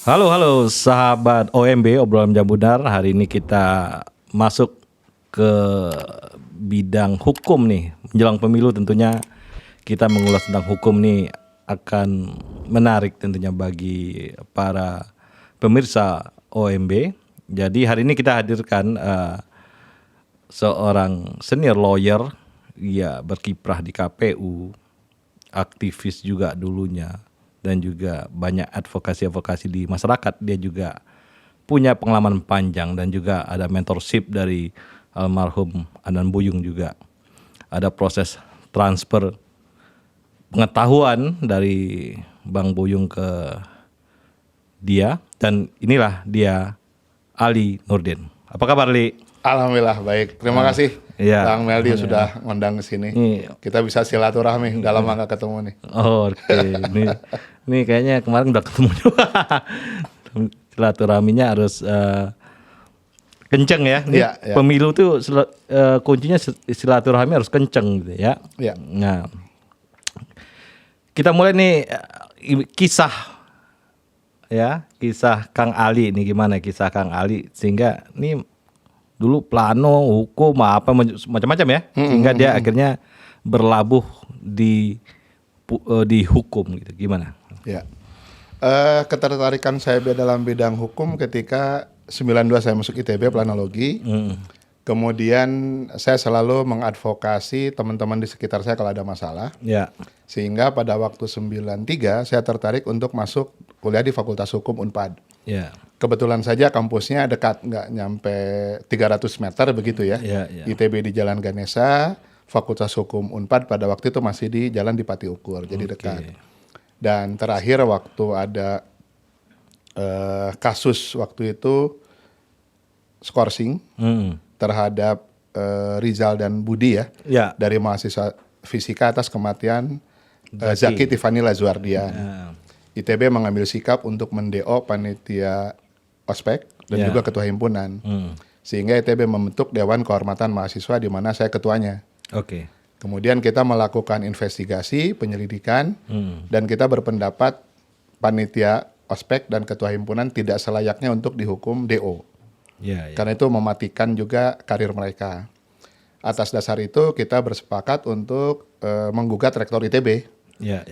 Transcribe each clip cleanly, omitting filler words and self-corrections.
Halo, halo sahabat OMB, obrolan jam benar. Hari ini kita masuk ke bidang hukum nih. Menjelang pemilu tentunya kita mengulas tentang hukum nih akan menarik tentunya bagi para pemirsa OMB. Jadi hari ini kita hadirkan seorang senior lawyer, ya berkiprah di KPU, aktivis juga dulunya, dan juga banyak advokasi di masyarakat. Dia juga punya pengalaman panjang dan juga ada mentorship dari almarhum Anan Buyung juga. Ada proses transfer pengetahuan dari Bang Buyung ke dia, dan inilah dia, Ali Nurdin. Apa kabar, Ali? Alhamdulillah baik. Terima kasih Iya. Bang Meldi sudah ngundang ke sini. Kita bisa silaturahmi, udah lama nggak ketemu nih. Oh, oke. Ini kayaknya kemarin udah ketemu juga. Silaturahminya harus kenceng ya. Iya, iya. Pemilu tuh kuncinya silaturahmi harus kenceng gitu ya. Iya. Nah, kita mulai nih kisah Kang Ali ini, gimana kisah Kang Ali sehingga ini dulu plano hukum apa macam-macam ya, sehingga dia akhirnya berlabuh di hukum gitu. Gimana? Ya. Ketertarikan saya dalam bidang hukum ketika 92 saya masuk ITB planologi. Kemudian saya selalu mengadvokasi teman-teman di sekitar saya kalau ada masalah. Ya. Sehingga pada waktu 93 saya tertarik untuk masuk kuliah di Fakultas Hukum Unpad. Ya. Kebetulan saja kampusnya dekat, nggak nyampe 300 meter begitu ya. ITB di Jalan Ganesha, Fakultas Hukum Unpad pada waktu itu masih di Jalan Dipati Ukur, jadi dekat. Dan terakhir waktu ada kasus waktu itu skorsing terhadap Rizal dan Budi ya, dari mahasiswa fisika atas kematian Zaki Tiffany Lazuardian. ITB mengambil sikap untuk mendeo panitia ospek dan juga ketua himpunan, sehingga ITB membentuk Dewan Kehormatan Mahasiswa di mana saya ketuanya. Oke. Kemudian kita melakukan investigasi, penyelidikan, dan kita berpendapat panitia ospek dan ketua himpunan tidak selayaknya untuk dihukum DO. Karena itu mematikan juga karir mereka. Atas dasar itu kita bersepakat untuk menggugat rektor ITB.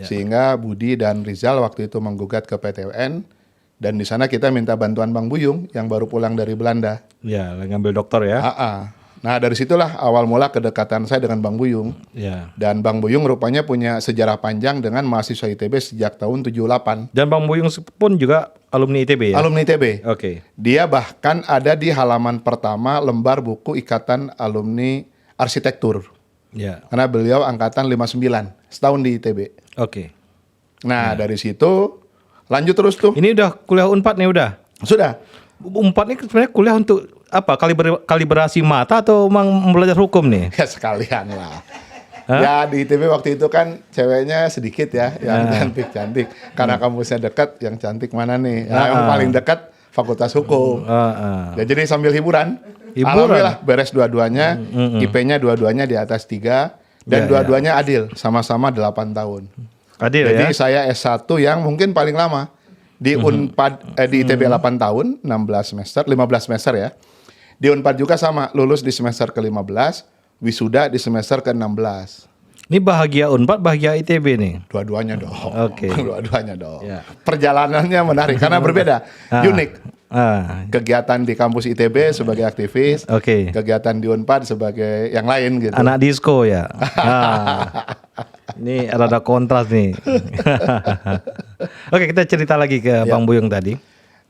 Sehingga Budi dan Rizal waktu itu menggugat ke PT UN, dan di sana kita minta bantuan Bang Buyung yang baru pulang dari Belanda. Ya, ngambil dokter ya. Nah dari situlah awal mula kedekatan saya dengan Bang Buyung. Dan Bang Buyung rupanya punya sejarah panjang dengan mahasiswa ITB sejak tahun 78. Dan Bang Buyung pun juga alumni ITB ya? Alumni ITB. Oke. Dia bahkan ada di halaman pertama lembar buku Ikatan Alumni Arsitektur. Karena beliau angkatan 59, setahun di ITB. Oke. Nah dari situ lanjut terus tuh. Ini udah kuliah Unpad nih udah? Sudah. Unpad ini sebenarnya kuliah untuk apa? Kalibrasi mata atau emang belajar hukum nih? Ya sekalian lah. Ya di ITB waktu itu kan ceweknya sedikit ya, yang cantik-cantik. Karena kampusnya dekat, yang cantik mana nih? Yang paling dekat Fakultas Hukum. Ya, jadi sambil hiburan. Alhamdulillah beres dua-duanya, IP-nya dua-duanya di atas 3, dan dua-duanya adil, sama-sama 8 tahun. Adil. Jadi ya? saya S1 yang mungkin paling lama. Di Unpad, di ITB 8 tahun, 15 semester ya. Di Unpad juga sama, lulus di semester ke-15, wisuda di semester ke-16. Ini bahagia Unpad, bahagia ITB nih? Dua-duanya dong. Oke. Dua-duanya dong. Perjalanannya menarik, karena berbeda, unik. Kegiatan di kampus ITB sebagai aktivis, kegiatan di Unpad sebagai yang lain gitu. Anak disco ya? Ini rada kontras nih. Oke, kita cerita lagi ke Bang Buyung tadi.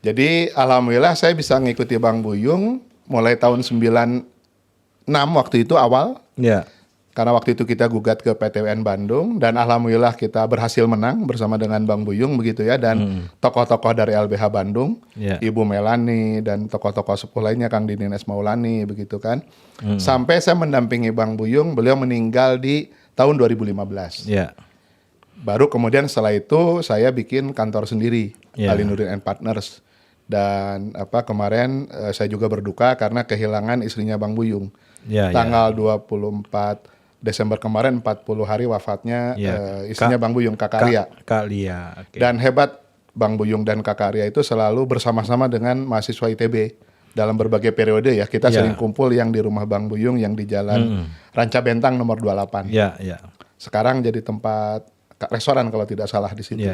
Jadi alhamdulillah saya bisa ngikuti Bang Buyung mulai tahun 96 waktu itu awal. Karena waktu itu kita gugat ke PT UN Bandung, dan alhamdulillah kita berhasil menang bersama dengan Bang Buyung begitu ya, dan tokoh-tokoh dari LBH Bandung, Ibu Melani dan tokoh-tokoh sepuh lainnya, Kang Dinin S. Maulani begitu kan. Sampai saya mendampingi Bang Buyung, beliau meninggal di tahun 2015. Baru kemudian setelah itu saya bikin kantor sendiri, Ali Nurdin and Partners. Dan kemarin saya juga berduka karena kehilangan istrinya Bang Buyung. Tanggal 24 Desember kemarin 40 hari wafatnya istrinya Bang Buyung, Kakak Lia. Kak Lia. Dan hebat Bang Buyung dan Kakak Arya itu selalu bersama-sama dengan mahasiswa ITB dalam berbagai periode ya. Kita sering kumpul yang di rumah Bang Buyung yang di Jalan Ranca Bentang nomor 28. Sekarang jadi tempat restoran kalau tidak salah di situ.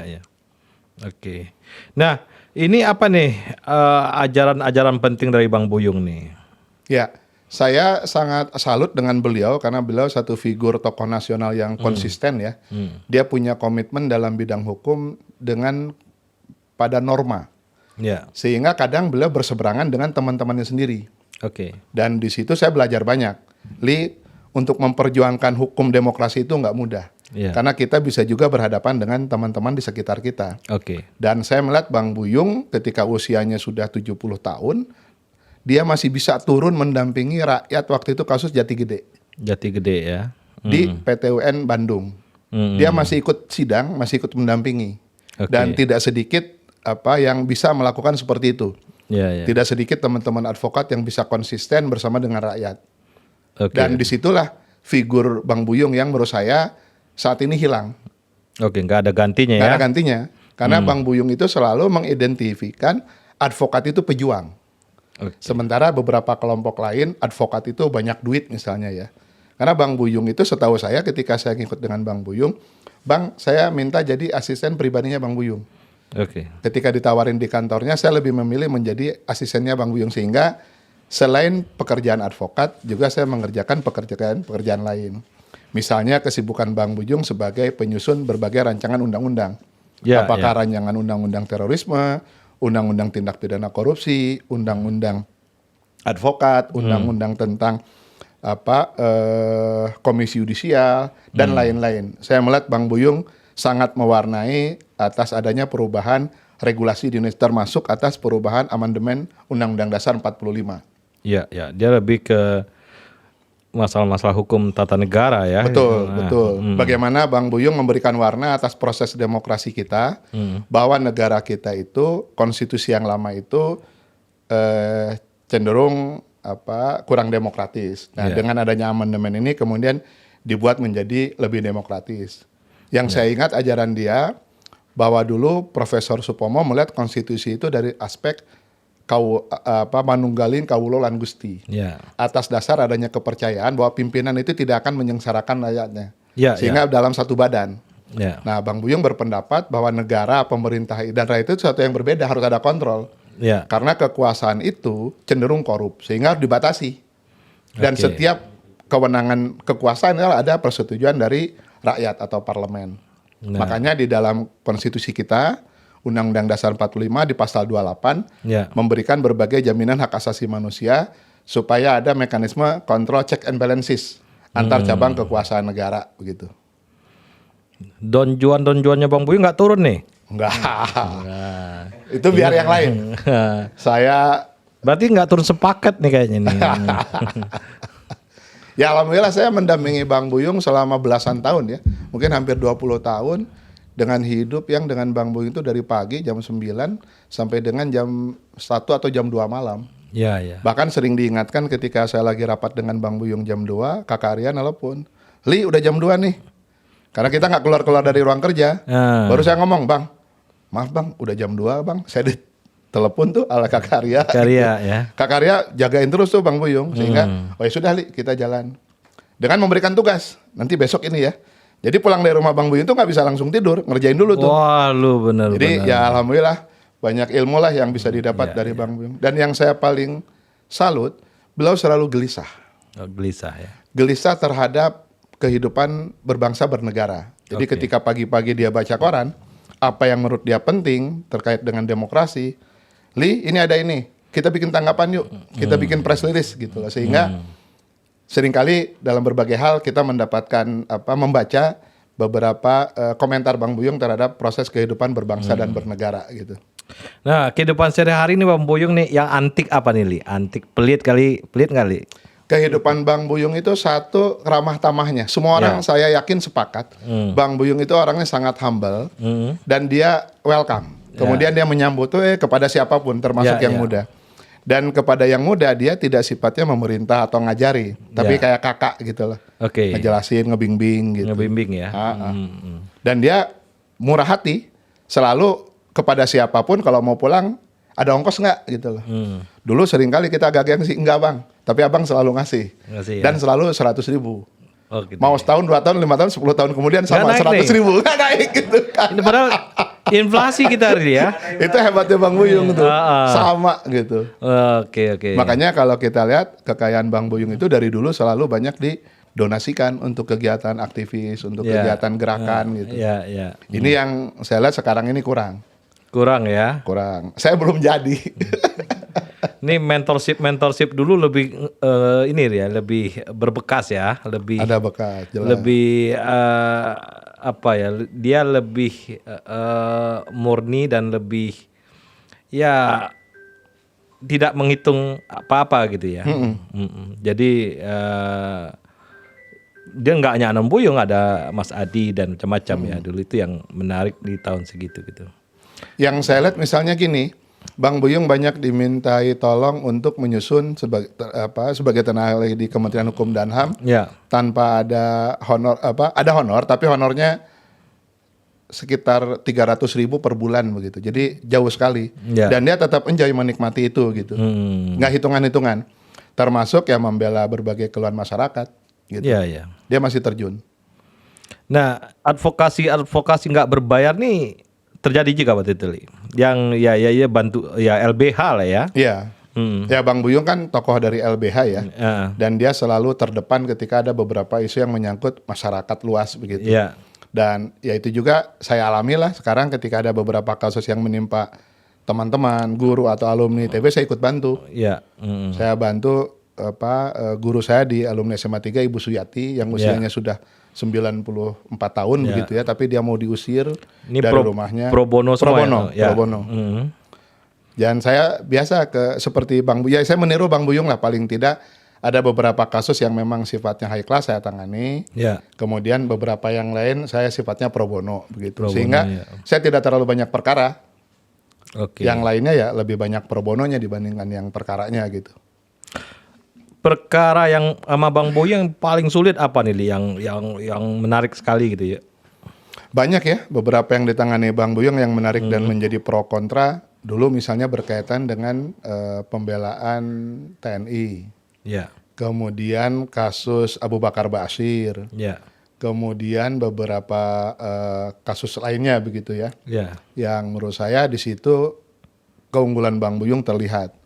Oke. Nah, ini apa nih ajaran-ajaran penting dari Bang Buyung nih? Ya, saya sangat salut dengan beliau karena beliau satu figur tokoh nasional yang konsisten ya. Dia punya komitmen dalam bidang hukum dengan pada norma. Sehingga kadang beliau berseberangan dengan teman-temannya sendiri. Dan di situ saya belajar banyak. Untuk memperjuangkan hukum demokrasi itu nggak mudah. Karena kita bisa juga berhadapan dengan teman-teman di sekitar kita. Dan saya melihat Bang Buyung ketika usianya sudah 70 tahun, dia masih bisa turun mendampingi rakyat waktu itu kasus Jati Gede. Di PTUN Bandung. Dia masih ikut sidang, masih ikut mendampingi. Dan tidak sedikit yang bisa melakukan seperti itu. Tidak sedikit teman-teman advokat yang bisa konsisten bersama dengan rakyat. Dan disitulah figur Bang Buyung yang menurut saya saat ini hilang. Nggak ada gantinya ya? Nggak ada gantinya. Karena Bang Buyung itu selalu mengidentifikan advokat itu pejuang. Sementara beberapa kelompok lain, advokat itu banyak duit misalnya ya. Karena Bang Buyung itu setahu saya ketika saya ngikut dengan Bang Buyung, Bang saya minta jadi asisten pribadinya Bang Buyung. Ketika ditawarin di kantornya, saya lebih memilih menjadi asistennya Bang Buyung. Sehingga selain pekerjaan advokat, juga saya mengerjakan pekerjaan lain. Misalnya kesibukan Bang Buyung sebagai penyusun berbagai rancangan undang-undang. Apakah rancangan undang-undang terorisme, undang-undang tindak pidana korupsi, undang-undang advokat, undang-undang tentang komisi yudisial, dan lain-lain. Saya melihat Bang Buyung sangat mewarnai atas adanya perubahan regulasi di Indonesia, termasuk atas perubahan amandemen Undang-Undang Dasar 45. Dia lebih ke masalah-masalah hukum tata negara ya. Betul. Bagaimana Bang Buyung memberikan warna atas proses demokrasi kita, bahwa negara kita itu, konstitusi yang lama itu cenderung kurang demokratis. Nah, dengan adanya amandemen ini kemudian dibuat menjadi lebih demokratis. Yang saya ingat ajaran dia, bahwa dulu Profesor Supomo melihat konstitusi itu dari aspek manunggalin kawulo lan gusti. Atas dasar adanya kepercayaan bahwa pimpinan itu tidak akan menyengsarakan rakyatnya. Sehingga dalam satu badan. Nah, Bang Buyung berpendapat bahwa negara, pemerintah, dan rakyat itu sesuatu yang berbeda, harus ada kontrol. Karena kekuasaan itu cenderung korup, sehingga harus dibatasi. Dan setiap kewenangan kekuasaan ada persetujuan dari rakyat atau parlemen. Makanya di dalam konstitusi kita, Undang-Undang Dasar 45 di pasal 28 memberikan berbagai jaminan hak asasi manusia supaya ada mekanisme kontrol check and balances antar cabang kekuasaan negara begitu. Donjuan-donjuannya Bang Buyung nggak turun nih? Enggak. Itu biar yang lain. Saya berarti nggak turun sepaket nih kayaknya nih. Ya alhamdulillah saya mendampingi Bang Buyung selama belasan tahun ya. Mungkin hampir 20 tahun dengan hidup yang dengan Bang Buyung itu dari pagi jam 9 sampai dengan jam 1 atau jam 2 malam. Bahkan sering diingatkan ketika saya lagi rapat dengan Bang Buyung jam 2, Kakak Arya nelpon, "Li, udah jam 2 nih." Karena kita nggak keluar-keluar dari ruang kerja. Baru saya ngomong, "Bang, maaf Bang, udah jam 2 Bang." Saya telepon tuh ala Kakak Arya. Kakak Arya jagain terus tuh Bang Buyung sehingga oh ya sudah Li, kita jalan. Dengan memberikan tugas, nanti besok ini ya. Jadi pulang dari rumah Bang Buyung tuh nggak bisa langsung tidur, ngerjain dulu tuh. Wah, lu bener. Jadi ya alhamdulillah banyak ilmu lah yang bisa didapat dari Bang Buyung. Dan yang saya paling salut, beliau selalu gelisah. Gelisah terhadap kehidupan berbangsa bernegara. Jadi ketika pagi-pagi dia baca koran, apa yang menurut dia penting terkait dengan demokrasi, Li, ini ada ini, kita bikin tanggapan yuk, kita bikin press release gitu loh. Sehingga seringkali dalam berbagai hal kita mendapatkan membaca beberapa komentar Bang Buyung terhadap proses kehidupan berbangsa dan bernegara gitu. Nah, kehidupan sehari-hari nih Bang Buyung nih yang antik apa nih Li? Antik pelit kali? Kehidupan Bang Buyung itu satu ramah tamahnya. Semua orang saya yakin sepakat. Bang Buyung itu orangnya sangat humble dan dia welcome. Kemudian dia menyambut kepada siapapun termasuk yang muda. Dan kepada yang muda dia tidak sifatnya memerintah atau ngajari, tapi kayak kakak gitu loh. Ngejelasin, ngebimbing gitu. Ngebimbing ya. Dan dia murah hati, selalu kepada siapapun kalau mau pulang ada ongkos nggak gitu loh. Dulu seringkali kita agak gengsi, enggak bang, tapi abang selalu ngasih ya? Dan selalu 100.000. Oh, gitu. Mau setahun, 2 tahun, 5 tahun, 10 tahun kemudian sama 100.000 nggak naik gitu kan. Ini padahal inflasi kita ya. Itu hebatnya Bang Buyung tuh, sama gitu. Oke. Makanya kalau kita lihat kekayaan Bang Buyung itu dari dulu selalu banyak didonasikan untuk kegiatan aktivis, untuk kegiatan gerakan gitu. Ini yang saya lihat sekarang ini kurang. Kurang ya? Kurang. Saya belum jadi. Ini mentorship dulu lebih ini ya, lebih berbekas ya, lebih ada bekas, jelas. Lebih apa ya? Dia lebih murni dan lebih ya tidak menghitung apa-apa gitu ya. Jadi dia nggak hanya Anom Buyung, ada Mas Adi dan macam-macam ya. Dulu itu yang menarik di tahun segitu gitu. Yang saya lihat misalnya gini, Bang Buyung banyak dimintai tolong untuk menyusun sebagai tenaga ahli di Kementerian Hukum dan HAM tanpa ada honor ada honor tapi honornya sekitar 300.000 per bulan begitu. Jadi jauh sekali. Dan dia tetap enjoy menikmati itu gitu. Nggak hitungan-hitungan. Termasuk ya membela berbagai keluhan masyarakat gitu. Dia masih terjun. Nah, advokasi nggak berbayar nih terjadi juga waktu itu, yang ya bantu ya LBH lah ya. Iya. Ya Bang Buyung kan tokoh dari LBH ya. Dan dia selalu terdepan ketika ada beberapa isu yang menyangkut masyarakat luas begitu. Dan ya itu juga saya alami lah sekarang ketika ada beberapa kasus yang menimpa teman-teman, guru atau alumni ITB, saya ikut bantu. Saya bantu guru saya di alumni SMA 3 Ibu Suyati yang usianya sudah 94 tahun begitu ya, tapi dia mau diusir ini dari rumahnya. Pro bono semua pro bono. Dan saya biasa seperti Bang Buyung, saya meniru Bang Buyung lah, paling tidak ada beberapa kasus yang memang sifatnya high class saya tangani. Kemudian beberapa yang lain saya sifatnya pro bono begitu. Sehingga saya tidak terlalu banyak perkara. Yang lainnya ya lebih banyak pro bononya dibandingkan yang perkaranya gitu. Perkara yang sama Bang Buyung yang paling sulit apa nih, yang menarik sekali gitu ya? Banyak ya, beberapa yang ditangani Bang Buyung yang menarik dan menjadi pro kontra. Dulu misalnya berkaitan dengan pembelaan TNI. Kemudian kasus Abu Bakar Ba'asyir. Kemudian beberapa kasus lainnya begitu ya. Yang menurut saya di situ keunggulan Bang Buyung terlihat.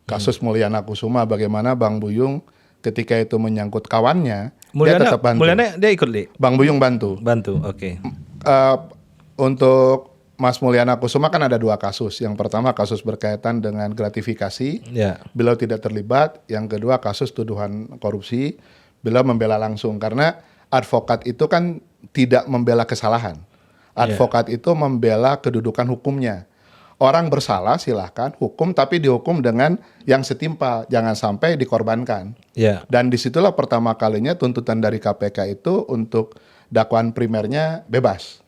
Kasus Mulyana Kusuma, bagaimana Bang Buyung ketika itu menyangkut kawannya, dia tetap bantu. Mulyana dia ikut, Bang Buyung bantu. Oke. Untuk Mas Mulyana Kusuma kan ada 2 kasus. Yang pertama kasus berkaitan dengan gratifikasi, beliau tidak terlibat. Yang kedua kasus tuduhan korupsi, beliau membela langsung. Karena advokat itu kan tidak membela kesalahan. Advokat itu membela kedudukan hukumnya. Orang bersalah silahkan hukum, tapi dihukum dengan yang setimpal, jangan sampai dikorbankan. Dan disitulah pertama kalinya tuntutan dari KPK itu untuk dakwaan primernya bebas.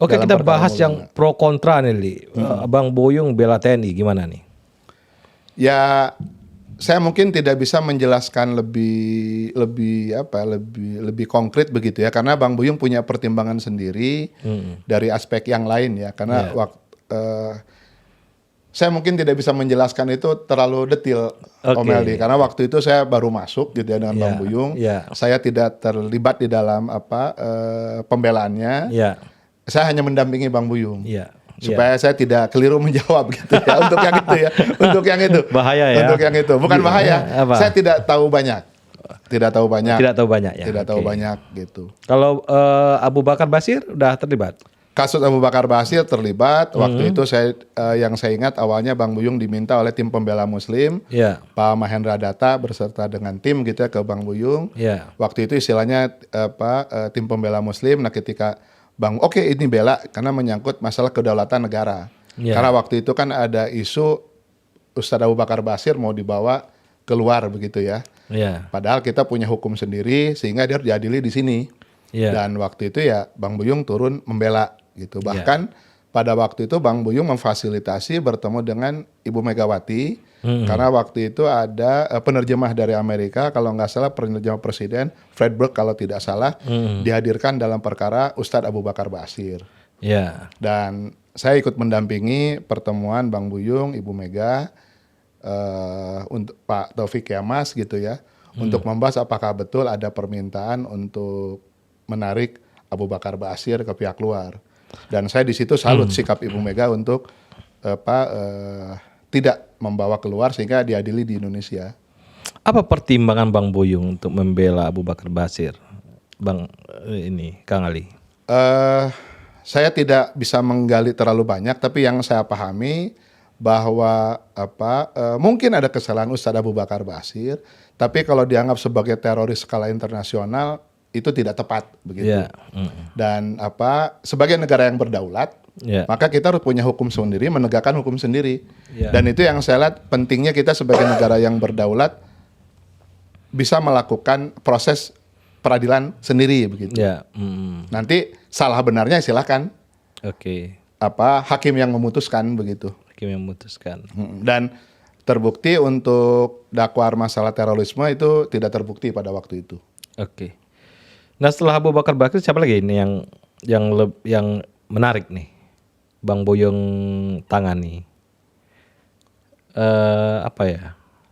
Oke, kita bahas yang pro kontra nih, Bang Buyung bela TNI gimana nih? Ya, saya mungkin tidak bisa menjelaskan lebih konkret begitu ya, karena Bang Buyung punya pertimbangan sendiri dari aspek yang lain ya, karena saya mungkin tidak bisa menjelaskan itu terlalu detail, Om Eldi, karena waktu itu saya baru masuk gitu ya dengan Bang Buyung. Saya tidak terlibat di dalam pembelaannya. Saya hanya mendampingi Bang Buyung. Supaya saya tidak keliru menjawab gitu ya. Untuk yang itu ya. Untuk yang itu. Bahaya ya. Untuk yang itu. Bukan bahaya. Saya tidak tahu banyak. Tidak tahu banyak ya. Tidak tahu banyak gitu. Kalau Abu Bakar Ba'asyir udah terlibat? Kasus Abu Bakar Ba'asyir terlibat. Waktu itu yang saya ingat awalnya Bang Buyung diminta oleh tim pembela Muslim, Pak Mahendra Data berserta dengan tim gitu ya ke Bang Buyung. Waktu itu istilahnya tim pembela Muslim. Nah ketika oke ini bela karena menyangkut masalah kedaulatan negara. Karena waktu itu kan ada isu Ustadz Abu Bakar Ba'asyir mau dibawa keluar begitu ya. Padahal kita punya hukum sendiri sehingga dia harus diadili di sini. Dan waktu itu ya Bang Buyung turun membela gitu. Bahkan pada waktu itu Bang Buyung memfasilitasi bertemu dengan Ibu Megawati karena waktu itu ada penerjemah dari Amerika, kalau nggak salah penerjemah Presiden Fred Burke kalau tidak salah, dihadirkan dalam perkara Ustadz Abu Bakar Ba'asyir. Dan saya ikut mendampingi pertemuan Bang Buyung, Ibu Mega, untuk Pak Taufik Kemas gitu ya, untuk membahas apakah betul ada permintaan untuk menarik Abu Bakar Ba'asyir ke pihak luar. Dan saya di situ salut sikap Ibu Mega untuk tidak membawa keluar sehingga diadili di Indonesia. Apa pertimbangan Bang Buyung untuk membela Abu Bakar Ba'asyir, Kang Ali? Saya tidak bisa menggali terlalu banyak, tapi yang saya pahami bahwa mungkin ada kesalahan Ustadz Abu Bakar Ba'asyir, tapi kalau dianggap sebagai teroris skala internasional itu tidak tepat begitu. Dan sebagai negara yang berdaulat, maka kita harus punya hukum sendiri, menegakkan hukum sendiri. Dan itu yang saya lihat pentingnya kita sebagai negara yang berdaulat bisa melakukan proses peradilan sendiri begitu. Nanti salah benarnya silakan. Hakim yang memutuskan begitu. Hakim yang memutuskan. Dan terbukti untuk dakwaan masalah terorisme itu tidak terbukti pada waktu itu. Nah setelah Abu Bakar Ba'asyir siapa lagi ini yang menarik nih Bang Buyung tangani?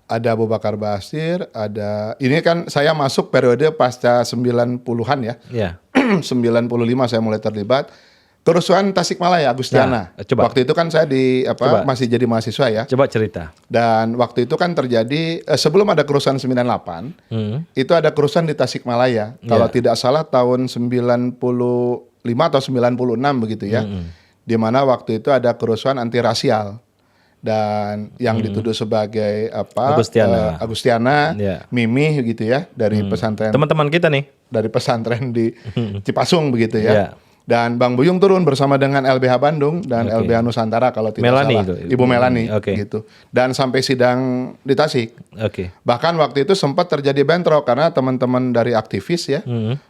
Ada Abu Bakar Ba'asyir, ini kan saya masuk periode pasca 90-an ya. 95 saya mulai terlibat. Kerusuhan Tasikmalaya, Agustiana. Waktu itu kan saya masih jadi mahasiswa ya. Coba cerita. Dan waktu itu kan terjadi, sebelum ada kerusuhan 98, itu ada kerusuhan di Tasikmalaya. Kalau tidak salah tahun 95 atau 96 begitu ya. Di mana waktu itu ada kerusuhan anti rasial. Dan yang dituduh sebagai Agustiana, Mimi gitu ya, dari pesantren. Teman-teman kita nih. Dari pesantren di Cipasung begitu ya. Dan Bang Buyung turun bersama dengan LBH Bandung dan LBH Nusantara kalau tidak salah. Ibu Melani gitu. Dan sampai sidang di Tasik. Bahkan waktu itu sempat terjadi bentrok karena teman-teman dari aktivis ya.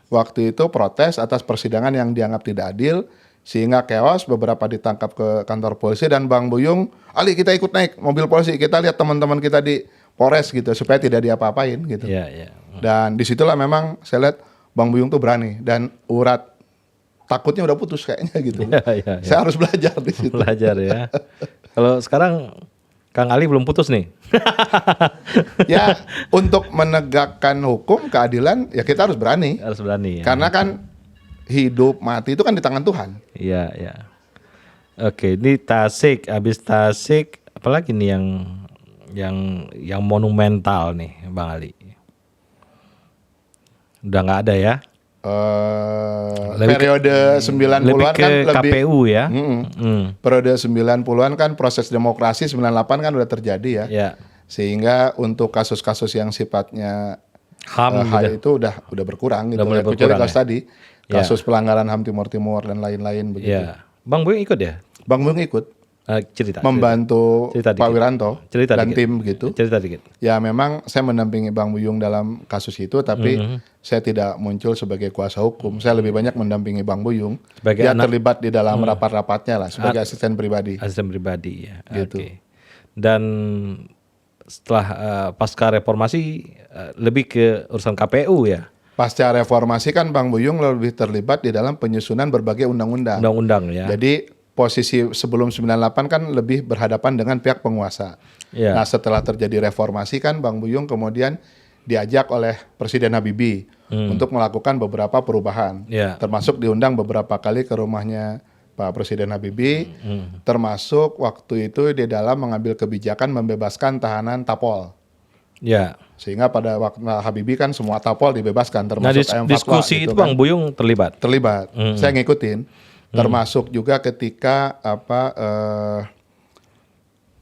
Waktu itu protes atas persidangan yang dianggap tidak adil. Sehingga chaos, beberapa ditangkap ke kantor polisi dan Bang Buyung, Ali kita ikut naik mobil polisi, kita lihat teman-teman kita di Polres gitu supaya tidak diapa-apain gitu. Dan disitulah memang saya lihat Bang Buyung tuh berani dan urat takutnya udah putus kayaknya gitu. Saya harus belajar di situ. Belajar ya. Kalau sekarang Kang Ali belum putus nih. Ya untuk menegakkan hukum keadilan ya kita harus berani. Harus berani. Ya. Karena kan hidup mati itu kan di tangan Tuhan. Iya. Oke, ini Tasik, habis Tasik, apalagi nih yang monumental nih, Bang Ali? Udah nggak ada ya? Periode 90-an kan lebih KPU ya. Periode 90-an kan proses demokrasi 98 kan udah terjadi ya. Sehingga untuk kasus-kasus yang sifatnya HAM itu udah berkurang gitu. Udah berkurang kasus tadi kasus pelanggaran HAM Timur dan lain-lain begitu. Bang Buyung ikut ya? Bang Buyung ikut. Cerita. Membantu Pak Wiranto dan tim gitu. Cerita dikit. Ya memang saya mendampingi Bang Buyung dalam kasus itu, tapi saya tidak muncul sebagai kuasa hukum. Saya lebih banyak mendampingi Bang Buyung. Dia terlibat di dalam rapat-rapatnya lah sebagai asisten pribadi. Asisten pribadi ya. Gitu. Dan setelah pasca reformasi lebih ke urusan KPU ya. Pasca reformasi kan Bang Buyung lebih terlibat di dalam penyusunan berbagai undang-undang. Undang-undang ya. Jadi posisi sebelum 98 kan lebih berhadapan dengan pihak penguasa. Nah setelah terjadi reformasi kan Bang Buyung kemudian diajak oleh Presiden Habibie untuk melakukan beberapa perubahan. Termasuk diundang beberapa kali ke rumahnya Pak Presiden Habibie. Termasuk waktu itu di dalam mengambil kebijakan membebaskan tahanan Tapol. Sehingga pada waktu Habibie kan semua Tapol dibebaskan termasuk ayam fatwa. Diskusi gitu itu Bang Buyung terlibat? Terlibat. Saya ngikutin. Termasuk juga ketika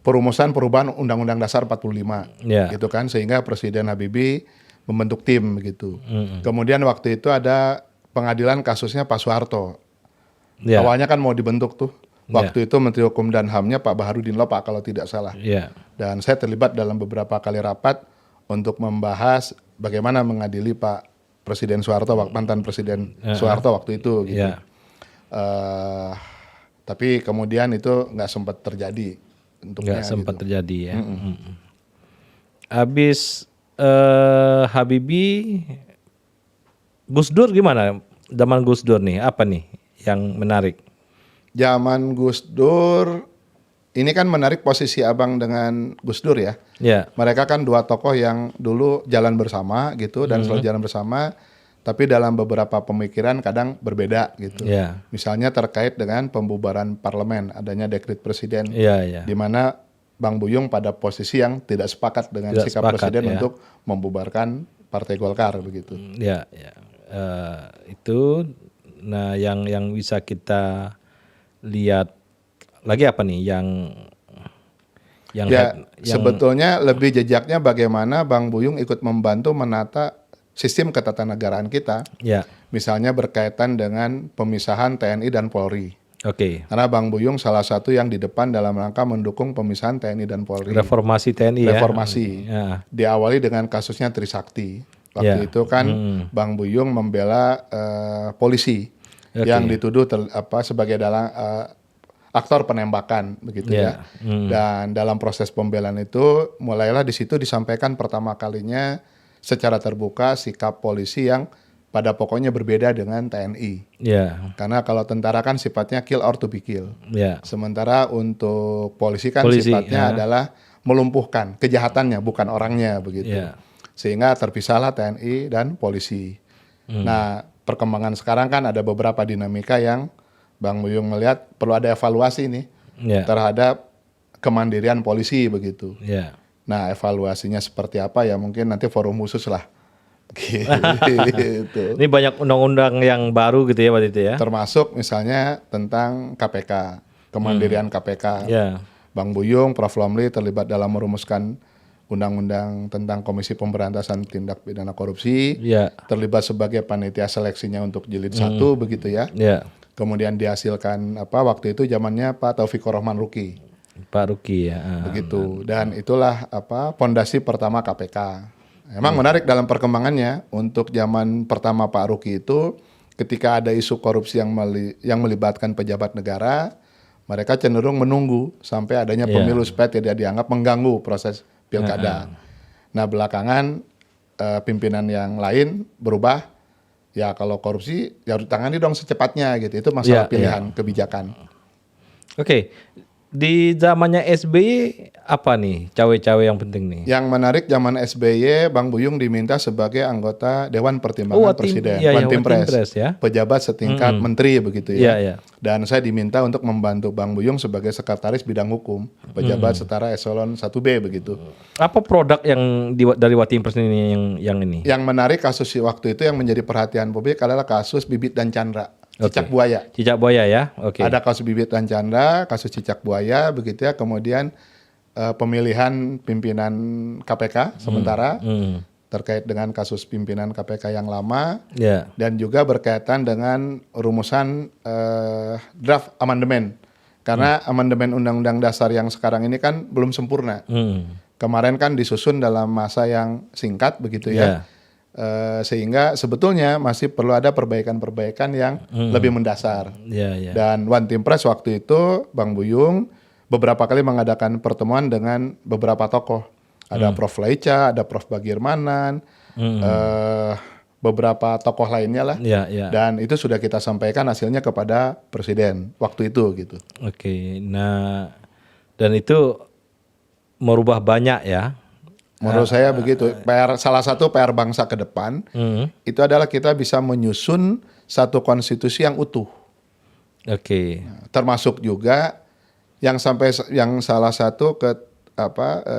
perumusan perubahan Undang-Undang Dasar 45 gitu kan, sehingga Presiden Habibie membentuk tim gitu. Kemudian waktu itu ada pengadilan kasusnya Pak Soeharto. Awalnya kan mau dibentuk tuh. Waktu itu Menteri Hukum dan HAM-nya Pak Baharudin Lopa kalau tidak salah. Dan saya terlibat dalam beberapa kali rapat untuk membahas bagaimana mengadili Pak Presiden Soeharto, mantan Presiden Soeharto waktu itu gitu. Tapi kemudian itu nggak sempat terjadi. Nggak sempat terjadi ya. Habis Habibie, Gus Dur gimana? Zaman Gus Dur nih, apa nih yang menarik? Zaman Gus Dur, ini kan menarik posisi Abang dengan Gus Dur ya. Ya. Mereka kan dua tokoh yang dulu jalan bersama gitu dan selalu jalan bersama, tapi dalam beberapa pemikiran kadang berbeda gitu. Ya. Misalnya terkait dengan pembubaran parlemen, adanya dekret presiden, Ya. di mana Bang Buyung pada posisi yang tidak sepakat dengan sikap presiden untuk membubarkan Partai Golkar begitu. Ya. Itu, nah yang bisa kita lihat lagi apa nih yang sebetulnya lebih jejaknya bagaimana Bang Buyung ikut membantu menata sistem ketatanegaraan kita. Ya. Misalnya berkaitan dengan pemisahan TNI dan Polri. Oke. Karena Bang Buyung salah satu yang di depan dalam rangka mendukung pemisahan TNI dan Polri. Reformasi TNI Reformasi. Ya. Diawali dengan kasusnya Trisakti. Waktu itu kan Bang Buyung membela polisi yang dituduh sebagai dalam aktor penembakan begitu ya. Dan dalam proses pembelaan itu mulailah di situ disampaikan pertama kalinya secara terbuka sikap polisi yang pada pokoknya berbeda dengan TNI. Ya. Karena kalau tentara kan sifatnya kill or to be kill. Ya. Sementara untuk polisi kan sifatnya adalah melumpuhkan kejahatannya bukan orangnya begitu. Ya. Sehingga terpisahlah TNI dan polisi. Nah, perkembangan sekarang kan ada beberapa dinamika yang Bang Buyung melihat perlu ada evaluasi nih terhadap kemandirian polisi begitu. Ya. Nah, evaluasinya seperti apa ya mungkin nanti forum khusus lah. Gitu. Ini banyak undang-undang yang baru gitu ya waktu itu ya. Termasuk misalnya tentang KPK, kemandirian KPK. Ya. Bang Buyung, Prof. Lomli terlibat dalam merumuskan undang-undang tentang Komisi Pemberantasan Tindak Pidana Korupsi. Ya. Terlibat sebagai panitia seleksinya untuk jilid 1 begitu ya. Ya. Kemudian dihasilkan waktu itu zamannya Pak Taufikur Rahman Ruki. Pak Ruki ya. Begitu. Dan itulah pondasi pertama KPK. Emang menarik dalam perkembangannya untuk zaman pertama Pak Ruki itu ketika ada isu korupsi yang melibatkan pejabat negara, mereka cenderung menunggu sampai adanya pemilu supaya tidak dianggap mengganggu proses pilkada. Nah, belakangan pimpinan yang lain berubah. Ya kalau korupsi ya harus ditangani dong secepatnya gitu. Itu masalah pilihan kebijakan. Oke. Di zamannya SBY apa nih cawe-cawe yang penting nih? Yang menarik zaman SBY Bang Buyung diminta sebagai anggota Dewan Pertimbangan Presiden, One Team Press, pejabat setingkat menteri begitu ya. Dan saya diminta untuk membantu Bang Buyung sebagai sekretaris bidang hukum, pejabat setara eselon 1B begitu. Apa produk yang dari One Team Press ini yang ini? Yang menarik kasus waktu itu yang menjadi perhatian publik adalah kasus Bibit dan Chandra. Cicak buaya. Cicak buaya ya, oke. Ada kasus Bibit dan Chandra, kasus cicak buaya, begitu ya. Kemudian pemilihan pimpinan KPK sementara terkait dengan kasus pimpinan KPK yang lama, dan juga berkaitan dengan rumusan draft amandemen. Karena amandemen Undang-Undang Dasar yang sekarang ini kan belum sempurna. Kemarin kan disusun dalam masa yang singkat, begitu ya. Sehingga sebetulnya masih perlu ada perbaikan-perbaikan yang lebih mendasar. Dan One Team Press waktu itu Bang Buyung beberapa kali mengadakan pertemuan dengan beberapa tokoh. Ada Prof. Laica, ada Prof. Bagirmanan, beberapa tokoh lainnya lah. Dan itu sudah kita sampaikan hasilnya kepada Presiden waktu itu gitu. Oke, nah dan itu merubah banyak ya. Menurut saya begitu. Salah satu PR bangsa ke depan itu adalah kita bisa menyusun satu konstitusi yang utuh. Oke. Termasuk juga yang salah satu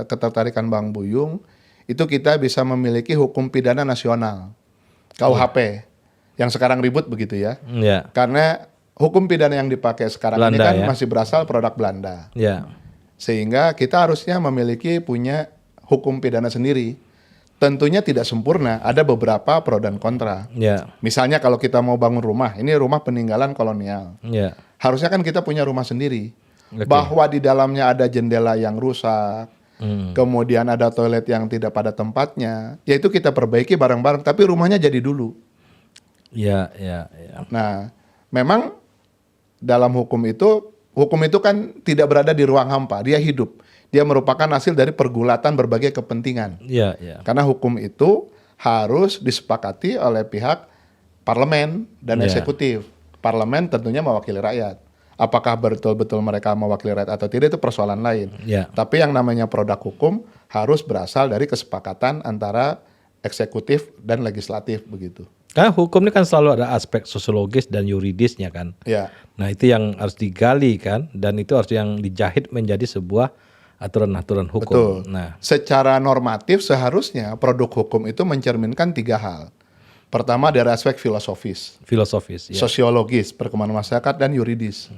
ketertarikan Bang Buyung itu kita bisa memiliki hukum pidana nasional KUHP yang sekarang ribut begitu ya. Karena hukum pidana yang dipakai sekarang Belanda, ini kan masih berasal produk Belanda. Sehingga kita harusnya punya hukum pidana sendiri. Tentunya tidak sempurna, ada beberapa pro dan kontra. Misalnya kalau kita mau bangun rumah, ini rumah peninggalan kolonial. Harusnya kan kita punya rumah sendiri. Bahwa di dalamnya ada jendela yang rusak, kemudian ada toilet yang tidak pada tempatnya, ya itu kita perbaiki bareng-bareng, tapi rumahnya jadi dulu. Nah, memang dalam hukum itu kan tidak berada di ruang hampa, dia hidup. Dia merupakan hasil dari pergulatan berbagai kepentingan. Karena hukum itu harus disepakati oleh pihak parlemen dan eksekutif. Parlemen tentunya mewakili rakyat. Apakah betul-betul mereka mewakili rakyat atau tidak itu persoalan lain. Tapi yang namanya produk hukum harus berasal dari kesepakatan antara eksekutif dan legislatif begitu. Karena hukum ini kan selalu ada aspek sosiologis dan yuridisnya kan. Nah itu yang harus digali kan, dan itu harus yang dijahit menjadi sebuah aturan-aturan hukum. Betul. Nah, secara normatif seharusnya produk hukum itu mencerminkan 3 hal. Pertama dari aspek filosofis, sosiologis, perkembangan masyarakat dan yuridis.